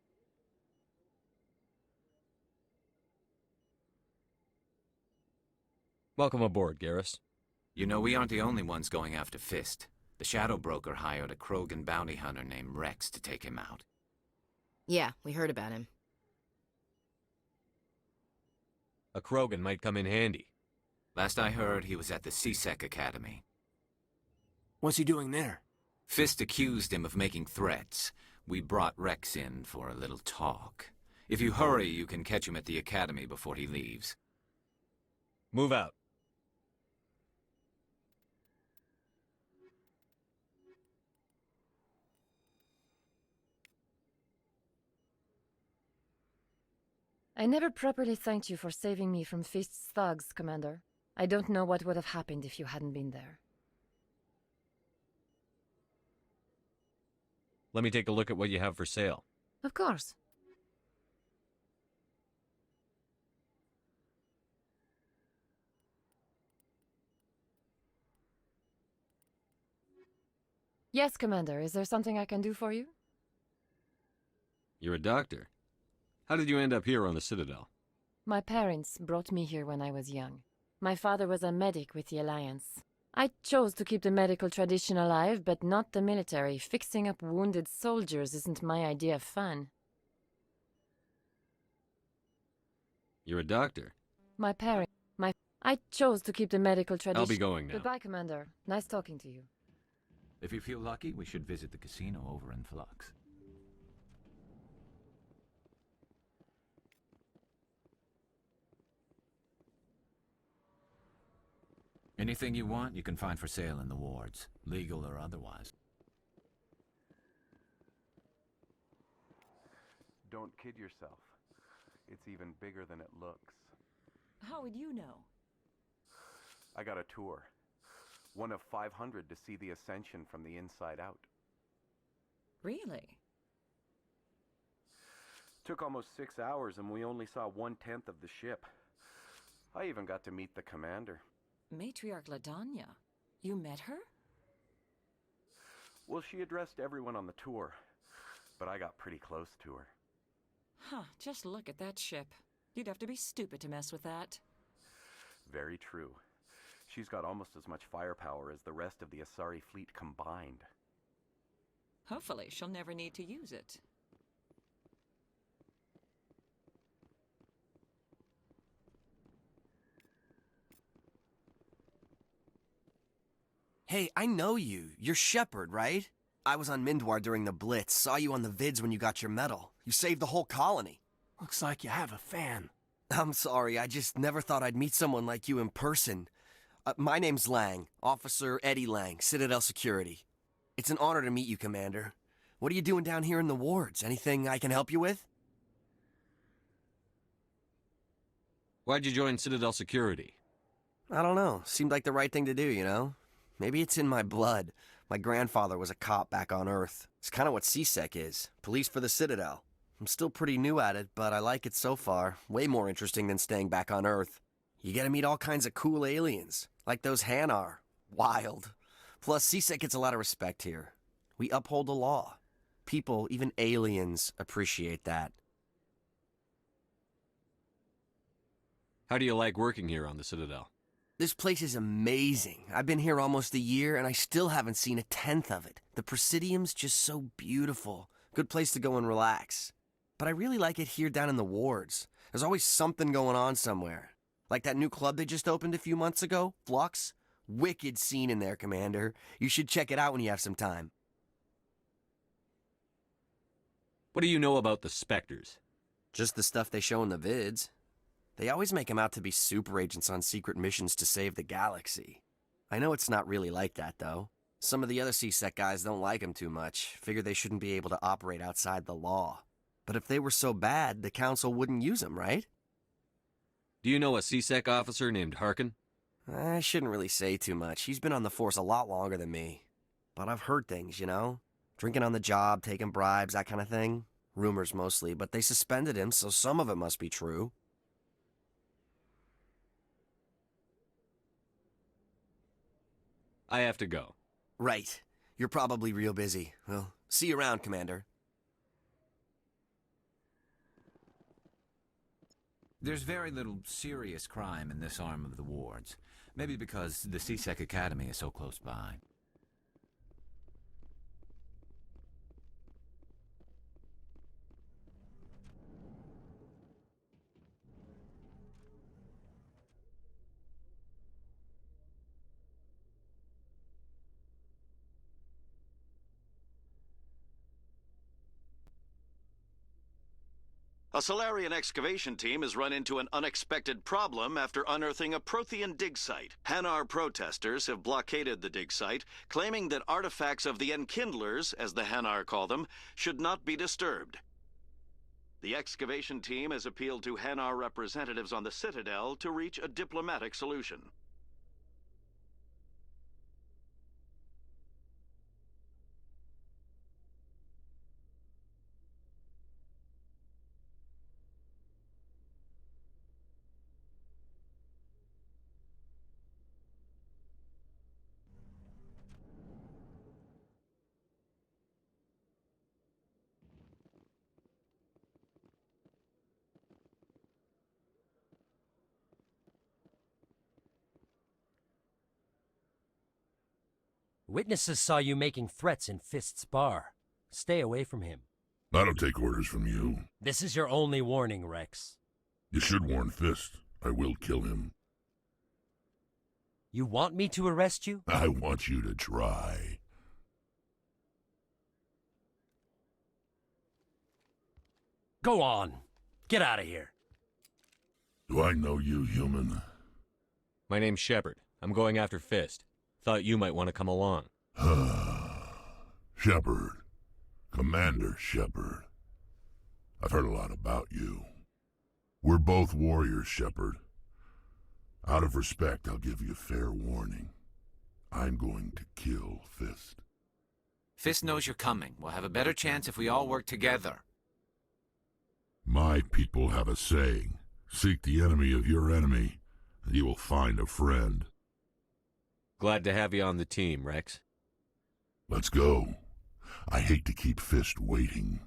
Welcome aboard, Garrus. You know, we aren't the only ones going after Fist. The Shadow Broker hired a Krogan bounty hunter named Rex to take him out. Yeah, we heard about him. A Krogan might come in handy. Last I heard, he was at the C-Sec Academy. What's he doing there? Fist accused him of making threats. We brought Rex in for a little talk. If you hurry, you can catch him at the Academy before he leaves. Move out. I never properly thanked you for saving me from Fist's thugs, Commander. I don't know what would have happened if you hadn't been there. Let me take a look at what you have for sale. Of course. Yes, Commander. Is there something I can do for you? You're a doctor. How did you end up here on the Citadel? My parents brought me here when I was young. My father was a medic with the Alliance. I chose to keep the medical tradition alive, but not the military. Fixing up wounded soldiers isn't my idea of fun. You're a doctor. I chose to keep the medical tradition. I'll be going now. Goodbye, Commander. Nice talking to you. If you feel lucky, we should visit the casino over in Flux. Anything you want, you can find for sale in the wards, legal or otherwise. Don't kid yourself. It's even bigger than it looks. How would you know? I got a tour. One of 500 to see the Ascension from the inside out. Really? Took almost 6 hours and we only saw 1/10 of the ship. I even got to meet the commander. Matriarch LaDanya. You met her? Well, she addressed everyone on the tour, but I got pretty close to her. Huh, just look at that ship. You'd have to be stupid to mess with that. Very true. She's got almost as much firepower as the rest of the Asari fleet combined. Hopefully, she'll never need to use it. Hey, I know you. You're Shepard, right? I was on Mindwar during the Blitz. Saw you on the vids when you got your medal. You saved the whole colony. Looks like you have a fan. I'm sorry, I just never thought I'd meet someone like you in person. My name's Lang, Officer Eddie Lang, Citadel Security. It's an honor to meet you, Commander. What are you doing down here in the wards? Anything I can help you with? Why'd you join Citadel Security? I don't know. Seemed like the right thing to do, you know? Maybe it's in my blood. My grandfather was a cop back on Earth. It's kind of what C-Sec is. Police for the Citadel. I'm still pretty new at it, but I like it so far. Way more interesting than staying back on Earth. You get to meet all kinds of cool aliens, like those Hanar. Wild. Plus, C-Sec gets a lot of respect here. We uphold the law. People, even aliens, appreciate that. How do you like working here on the Citadel? This place is amazing. I've been here almost a year, and I still haven't seen 1/10 of it. The Presidium's just so beautiful. Good place to go and relax. But I really like it here down in the wards. There's always something going on somewhere. Like that new club they just opened a few months ago, Flux. Wicked scene in there, Commander. You should check it out when you have some time. What do you know about the Spectres? Just the stuff they show in the vids. They always make them out to be super agents on secret missions to save the galaxy. I know it's not really like that, though. Some of the other C-Sec guys don't like them too much, figure they shouldn't be able to operate outside the law. But if they were so bad, the Council wouldn't use them, right? Do you know a C-Sec officer named Harkin? I shouldn't really say too much. He's been on the force a lot longer than me. But I've heard things, you know? Drinking on the job, taking bribes, that kind of thing. Rumors mostly, but they suspended him, so some of it must be true. I have to go. Right. You're probably real busy. Well, see you around, Commander. There's very little serious crime in this arm of the wards. Maybe because the C-Sec Academy is so close by. A Solarian excavation team has run into an unexpected problem after unearthing a Prothean dig site. Hanar protesters have blockaded the dig site, claiming that artifacts of the Enkindlers, as the Hanar call them, should not be disturbed. The excavation team has appealed to Hanar representatives on the Citadel to reach a diplomatic solution. Witnesses saw you making threats in Fist's bar. Stay away from him. I don't take orders from you. This is your only warning, Rex. You should warn Fist. I will kill him. You want me to arrest you? I want you to try. Go on. Get out of here. Do I know you, human? My name's Shepard. I'm going after Fist. Thought you might want to come along. Shepard. Commander Shepard. I've heard a lot about you. We're both warriors, Shepard. Out of respect, I'll give you fair warning. I'm going to kill Fist. Fist knows you're coming. We'll have a better chance if we all work together. My people have a saying. Seek the enemy of your enemy, and you will find a friend. Glad to have you on the team, Rex. Let's go. I hate to keep Fist waiting.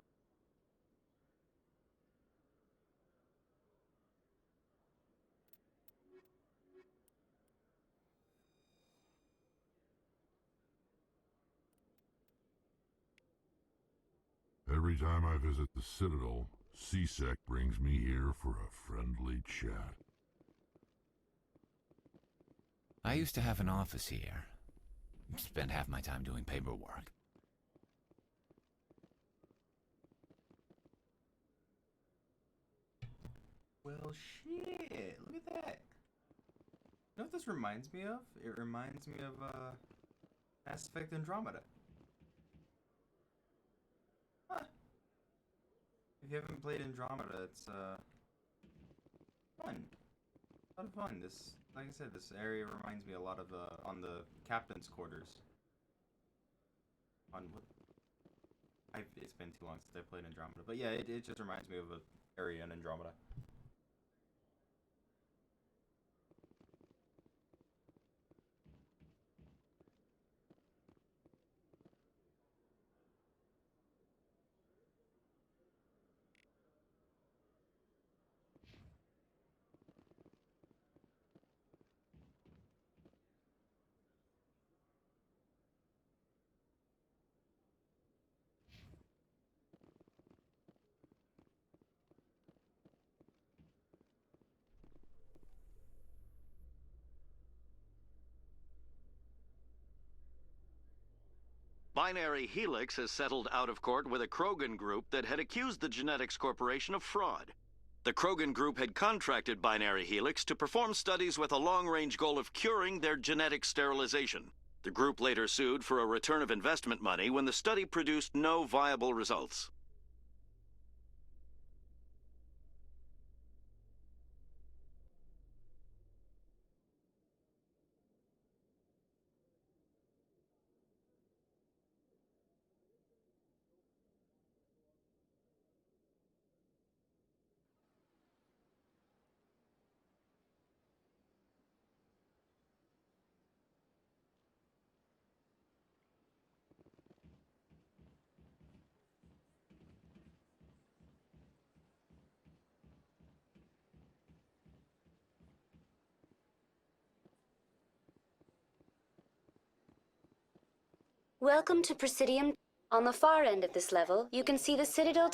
Every time I visit the Citadel, C-Sec brings me here for a friendly chat. I used to have an office here. Spent half my time doing paperwork. Well, shit. Look at that. You know what this reminds me of? It reminds me of, Mass Effect Andromeda. Huh. If you haven't played Andromeda, it's, fun. A lot of fun. This, like I said, this area reminds me a lot of, on the captain's quarters. On what? It's been too long since I played Andromeda. But yeah, it just reminds me of an area in Andromeda. Binary Helix has settled out of court with a Krogan group that had accused the Genetics Corporation of fraud. The Krogan group had contracted Binary Helix to perform studies with a long-range goal of curing their genetic sterilization. The group later sued for a return of investment money when the study produced no viable results. Welcome to Presidium. On the far end of this level, you can see the Citadel.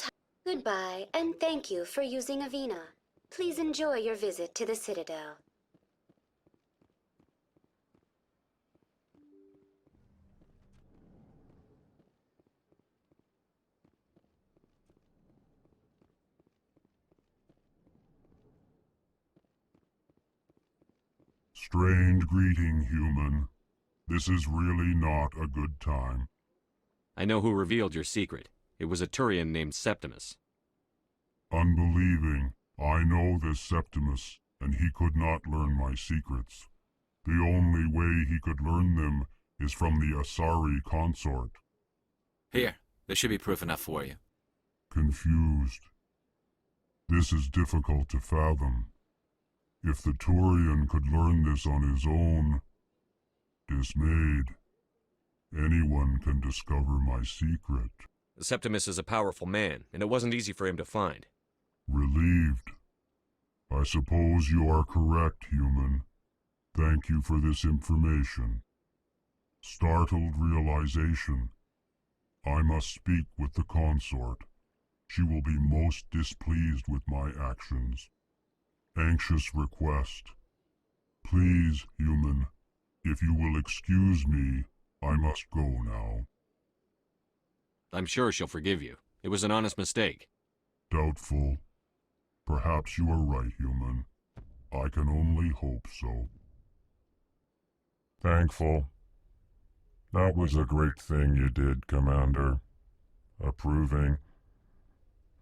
Goodbye, and thank you for using Avena. Please enjoy your visit to the Citadel. Strained greeting, human. This is really not a good time. I know who revealed your secret. It was a Turian named Septimus. Unbelieving. I know this Septimus, and he could not learn my secrets. The only way he could learn them is from the Asari consort. Here, there should be proof enough for you. Confused. This is difficult to fathom. If the Turian could learn this on his own, dismayed, anyone can discover my secret. Septimus is a powerful man, and it wasn't easy for him to find. Relieved. I suppose you are correct, human. Thank you for this information. Startled realization. I must speak with the consort. She will be most displeased with my actions. Anxious request. Please, human, if you will excuse me, I must go now. I'm sure she'll forgive you. It was an honest mistake. Doubtful. Perhaps you are right, human. I can only hope so. Thankful. That was a great thing you did, Commander. Approving.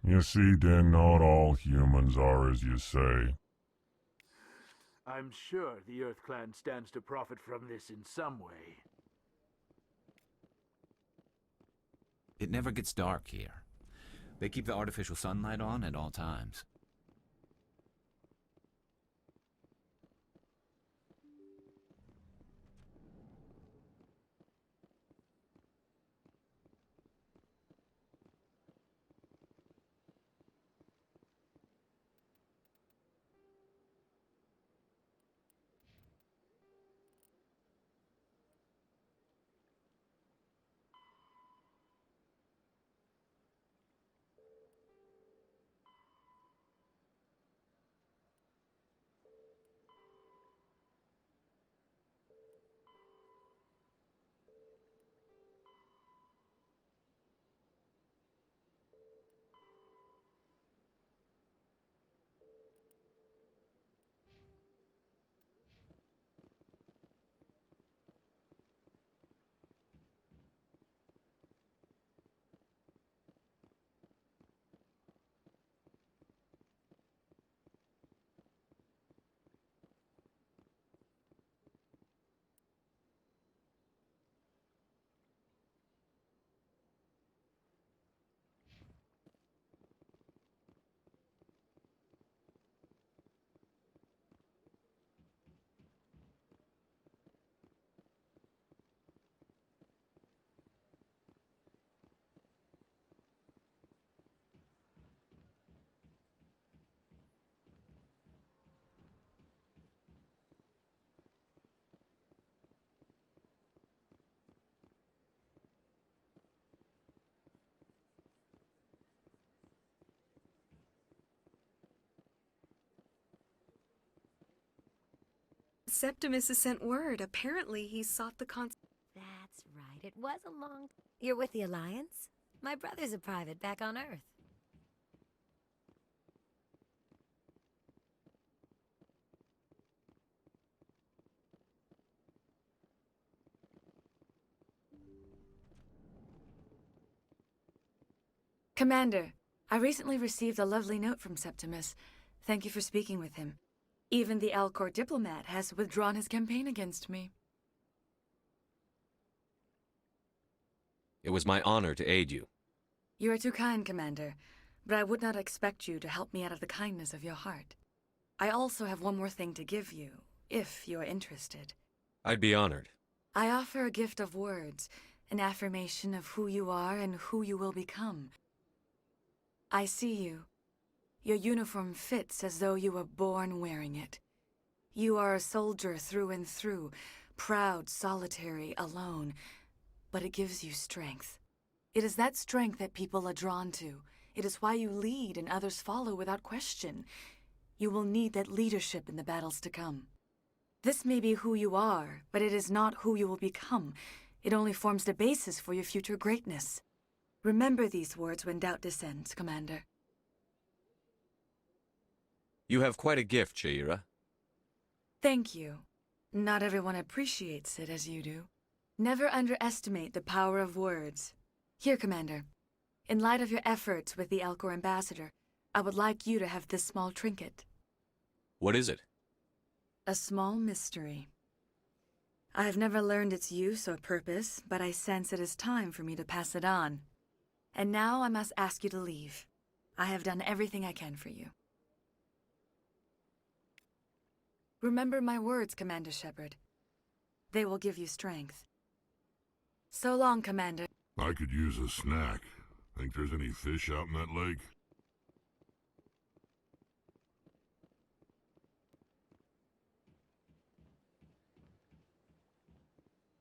You see, Din, not all humans are as you say. I'm sure the Earth Clan stands to profit from this in some way. It never gets dark here. They keep the artificial sunlight on at all times. Septimus has sent word. Apparently, he sought the That's right. It was a long... You're with the Alliance? My brother's a private back on Earth. Commander, I recently received a lovely note from Septimus. Thank you for speaking with him. Even the Alcor diplomat has withdrawn his campaign against me. It was my honor to aid you. You are too kind, Commander, but I would not expect you to help me out of the kindness of your heart. I also have one more thing to give you, if you are interested. I'd be honored. I offer a gift of words, an affirmation of who you are and who you will become. I see you. Your uniform fits as though you were born wearing it. You are a soldier through and through, proud, solitary, alone. but it gives you strength. It is that strength that people are drawn to. It is why you lead and others follow without question. You will need that leadership in the battles to come. This may be who you are, but it is not who you will become. It only forms the basis for your future greatness. Remember these words when doubt descends, Commander. You have quite a gift, Shaira. Thank you. Not everyone appreciates it as you do. Never underestimate the power of words. Here, Commander. In light of your efforts with the Elcor ambassador, I would like you to have this small trinket. What is it? A small mystery. I have never learned its use or purpose, but I sense it is time for me to pass it on. And now I must ask you to leave. I have done everything I can for you. Remember my words, Commander Shepard. They will give you strength. So long, Commander. I could use a snack. Think there's any fish out in that lake?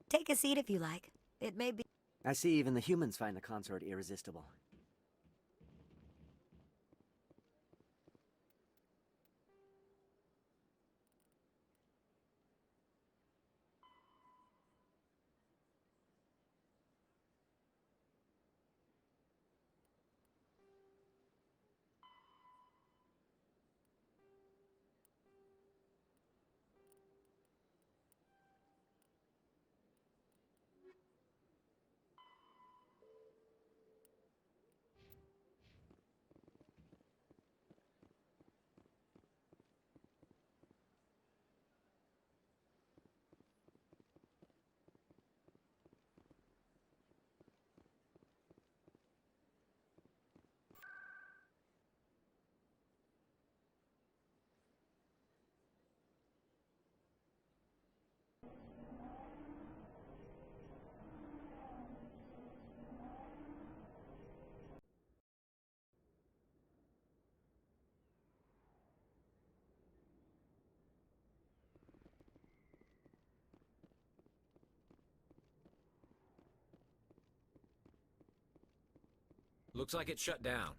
Take a seat if you like. It may be... I see even the humans find the consort irresistible. Looks like it's shut down.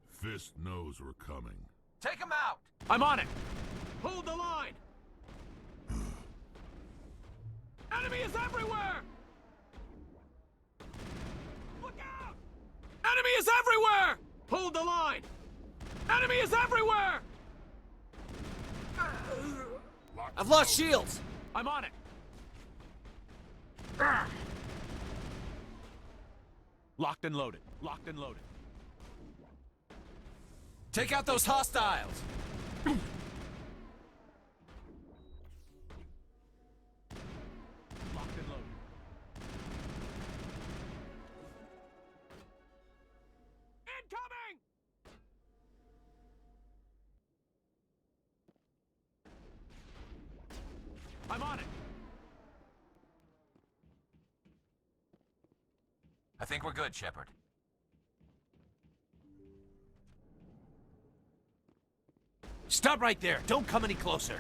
Fist knows we're coming. Take him out! I'm on it! Hold the line! Enemy is everywhere! Look out! Enemy is everywhere! Hold the line! Enemy is everywhere! I've lost shields! I'm on it! Locked and loaded. Locked and loaded. Take out those hostiles! Locked and loaded. Incoming! I'm on it! I think we're good, Shepard. Stop right there! Don't come any closer!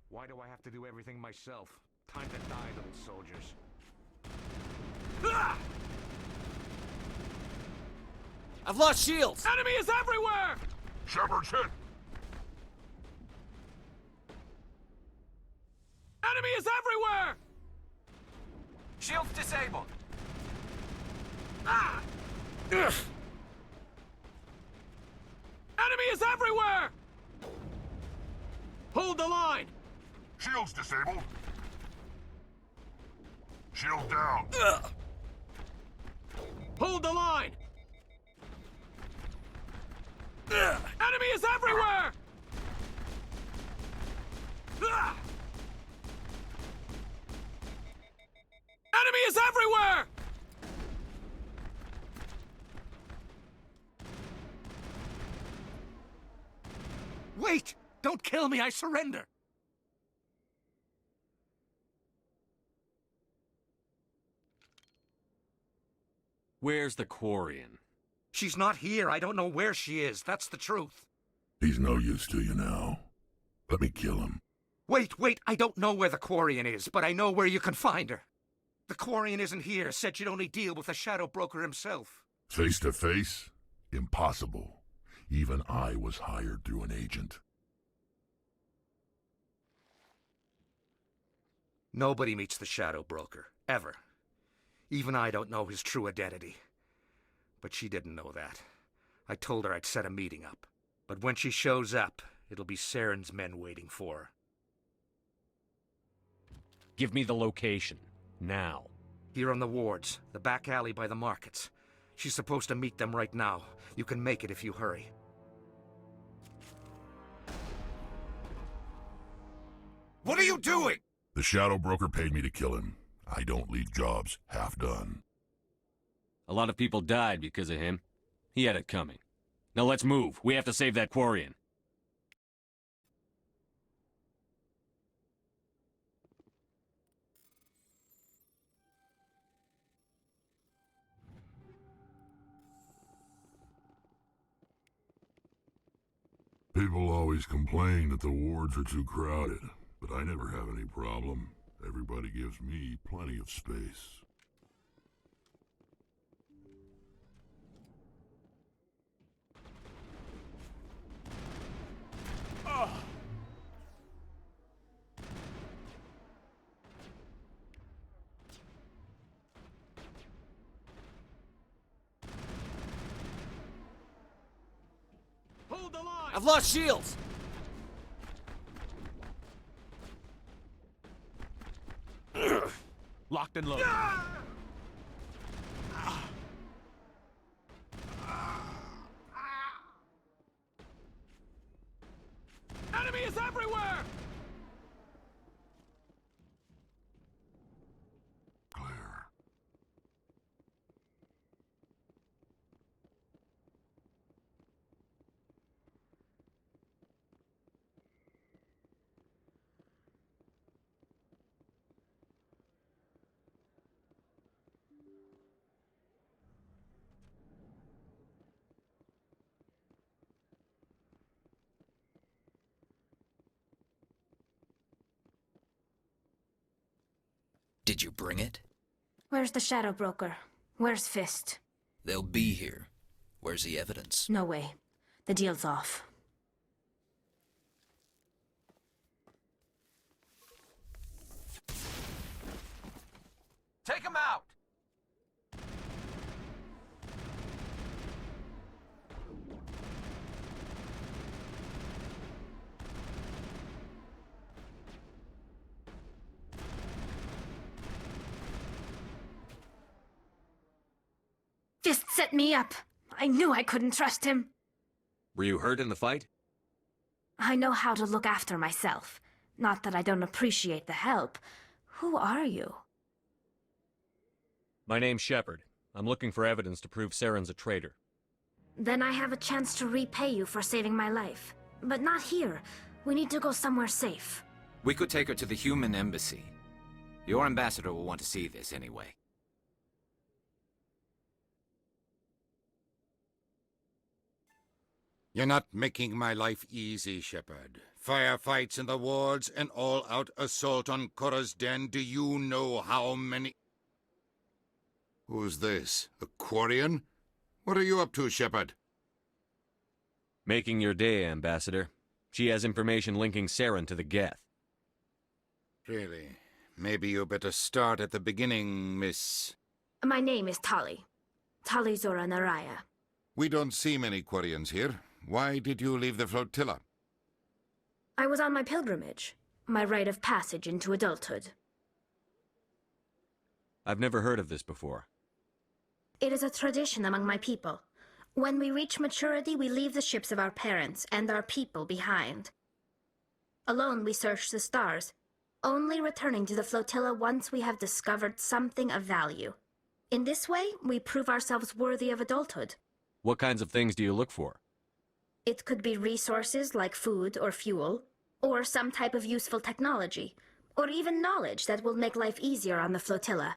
Why do I have to do everything myself? Time to die, little soldiers. I've lost shields! Enemy is everywhere! Shepard's hit! Enemy is everywhere! Shields disabled. Enemy is everywhere! Hold the line! Shield's disabled. Shield down. Hold the line! Enemy is everywhere! Enemy is everywhere! Wait! Don't kill me, I surrender! Where's the Quarian? She's not here. I don't know where she is. That's the truth. He's no use to you now. Let me kill him. Wait. I don't know where the Quarian is, but I know where you can find her. The Quarian isn't here. Said she'd only deal with the Shadow Broker himself. Face to face? Impossible. Even I was hired through an agent. Nobody meets the Shadow Broker, ever. Even I don't know his true identity. But she didn't know that. I told her I'd set a meeting up. But when she shows up, it'll be Saren's men waiting for her. Give me the location. Now. Here on the wards, the back alley by the markets. She's supposed to meet them right now. You can make it if you hurry. What are you doing? The Shadow Broker paid me to kill him. I don't leave jobs half done. A lot of people died because of him. He had it coming. Now let's move. We have to save that Quarian. People always complain that the wards are too crowded, but I never have any problem. Everybody gives me plenty of space. Hold the line! I've lost shields! Locked and loaded. Enemy is everywhere! Clear. Did you bring it? Where's the Shadow Broker? Where's Fist? They'll be here. Where's the evidence? No way. The deal's off. Take him out! Fist set me up. I knew I couldn't trust him. Were you hurt in the fight? I know how to look after myself. Not that I don't appreciate the help. Who are you? My name's Shepard. I'm looking for evidence to prove Saren's a traitor. Then I have a chance to repay you for saving my life. But not here. We need to go somewhere safe. We could take her to the human embassy. Your ambassador will want to see this anyway. You're not making my life easy, Shepard. Firefights in the wards, an all-out assault on Korra's den. Do you know how many... Who's this? A Quarian? What are you up to, Shepard? Making your day, Ambassador. She has information linking Saren to the Geth. Really? Maybe you better start at the beginning, Miss... My name is Tali. Tali Zora Naraya. We don't see many Quarians here. Why did you leave the flotilla? I was on my pilgrimage. My rite of passage into adulthood. I've never heard of this before. It is a tradition among my people. When we reach maturity, we leave the ships of our parents and our people behind. Alone, we search the stars, only returning to the flotilla once we have discovered something of value. In this way, we prove ourselves worthy of adulthood. What kinds of things do you look for? It could be resources like food or fuel, or some type of useful technology, or even knowledge that will make life easier on the flotilla.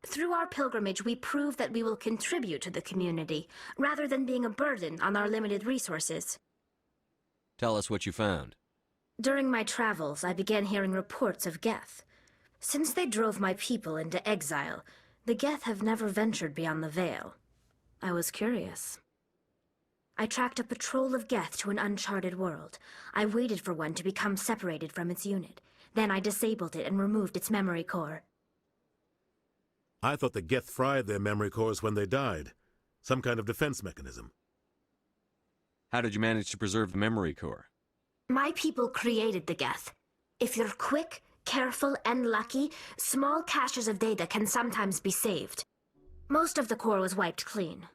Through our pilgrimage, we prove that we will contribute to the community, rather than being a burden on our limited resources. Tell us what you found. During my travels, I began hearing reports of Geth. Since they drove my people into exile, the Geth have never ventured beyond the Veil. I was curious. I tracked a patrol of Geth to an uncharted world. I waited for one to become separated from its unit. Then I disabled it and removed its memory core. I thought the Geth fried their memory cores when they died. Some kind of defense mechanism. How did you manage to preserve the memory core? My people created the Geth. If you're quick, careful, and lucky, small caches of data can sometimes be saved. Most of the core was wiped clean,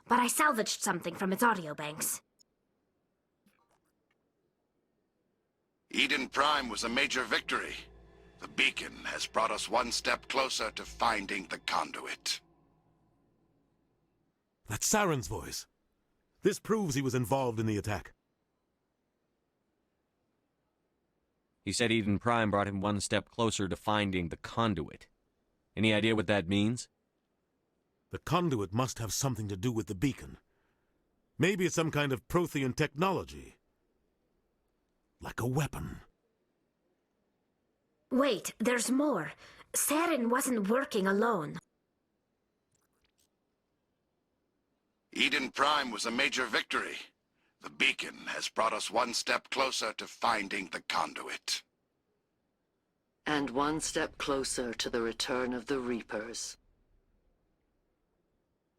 but I salvaged something from its audio banks. Eden Prime was a major victory. The beacon has brought us one step closer to finding the conduit. That's Saren's voice. This proves he was involved in the attack. He said Eden Prime brought him one step closer to finding the conduit. Any idea what that means? The conduit must have something to do with the beacon. Maybe it's some kind of Prothean technology. Like a weapon. Wait, there's more. Saren wasn't working alone. Eden Prime was a major victory. The beacon has brought us one step closer to finding the conduit. And one step closer to the return of the Reapers.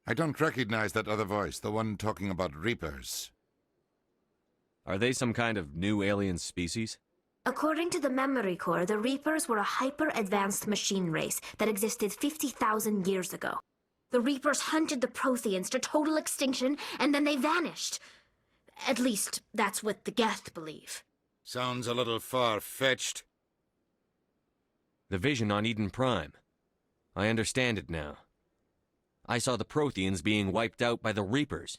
I don't recognize that other voice, the one talking about Reapers. Are they some kind of new alien species? According to the memory core, the Reapers were a hyper-advanced machine race that existed 50,000 years ago. The Reapers hunted the Protheans to total extinction, and then they vanished. At least, that's what the Geth believe. Sounds a little far-fetched. The vision on Eden Prime. I understand it now. I saw the Protheans being wiped out by the Reapers.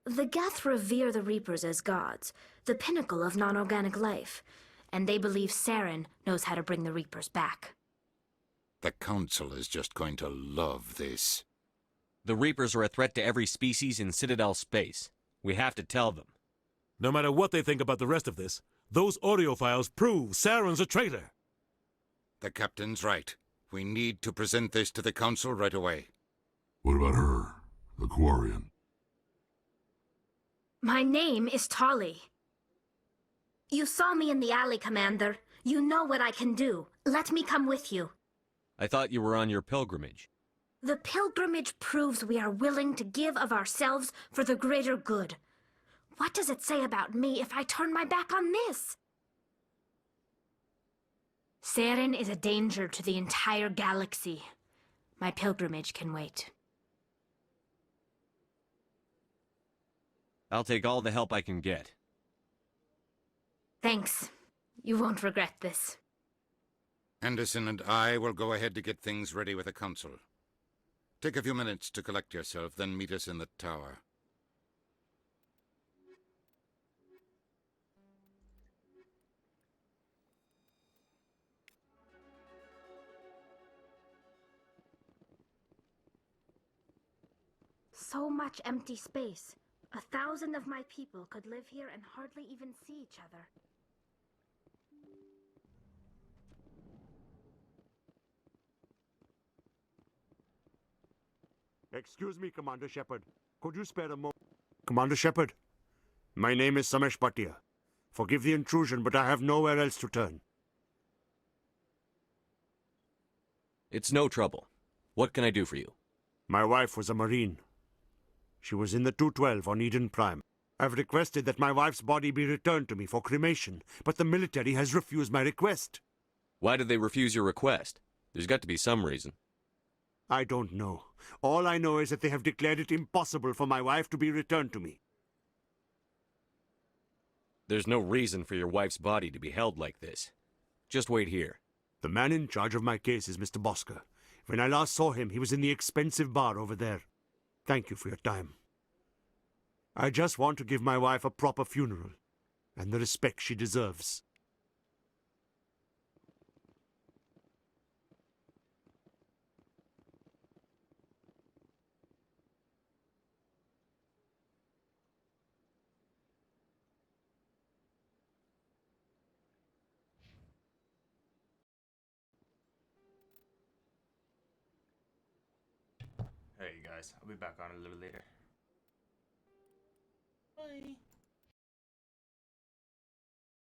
The Geth revere the Reapers as gods, the pinnacle of non-organic life, and they believe Saren knows how to bring the Reapers back. The Council is just going to love this. The Reapers are a threat to every species in Citadel space. We have to tell them. No matter what they think about the rest of this, those audio files prove Saren's a traitor. The Captain's right. We need to present this to the Council right away. What about her, the Quarian? My name is Tolly. You saw me in the alley, Commander. You know what I can do. Let me come with you. I thought you were on your pilgrimage. The pilgrimage proves we are willing to give of ourselves for the greater good. What does it say about me if I turn my back on this? Saren is a danger to the entire galaxy. My pilgrimage can wait. I'll take all the help I can get. Thanks. You won't regret this. Anderson and I will go ahead to get things ready with the Council. Take a few minutes to collect yourself, then meet us in the tower. So much empty space. 1,000 of my people could live here and hardly even see each other. Excuse me, Commander Shepard. Could you spare a moment? Commander Shepard, my name is Samesh Bhatia. Forgive the intrusion, but I have nowhere else to turn. It's no trouble. What can I do for you? My wife was a Marine. She was in the 212 on Eden Prime. I've requested that my wife's body be returned to me for cremation, but the military has refused my request. Why did they refuse your request? There's got to be some reason. I don't know. All I know is that they have declared it impossible for my wife to be returned to me. There's no reason for your wife's body to be held like this. Just wait here. The man in charge of my case is Mr. Bosker. When I last saw him, he was in the expensive bar over there. Thank you for your time. I just want to give my wife a proper funeral, and the respect she deserves. Hey guys, I'll be back on a little later. Bye.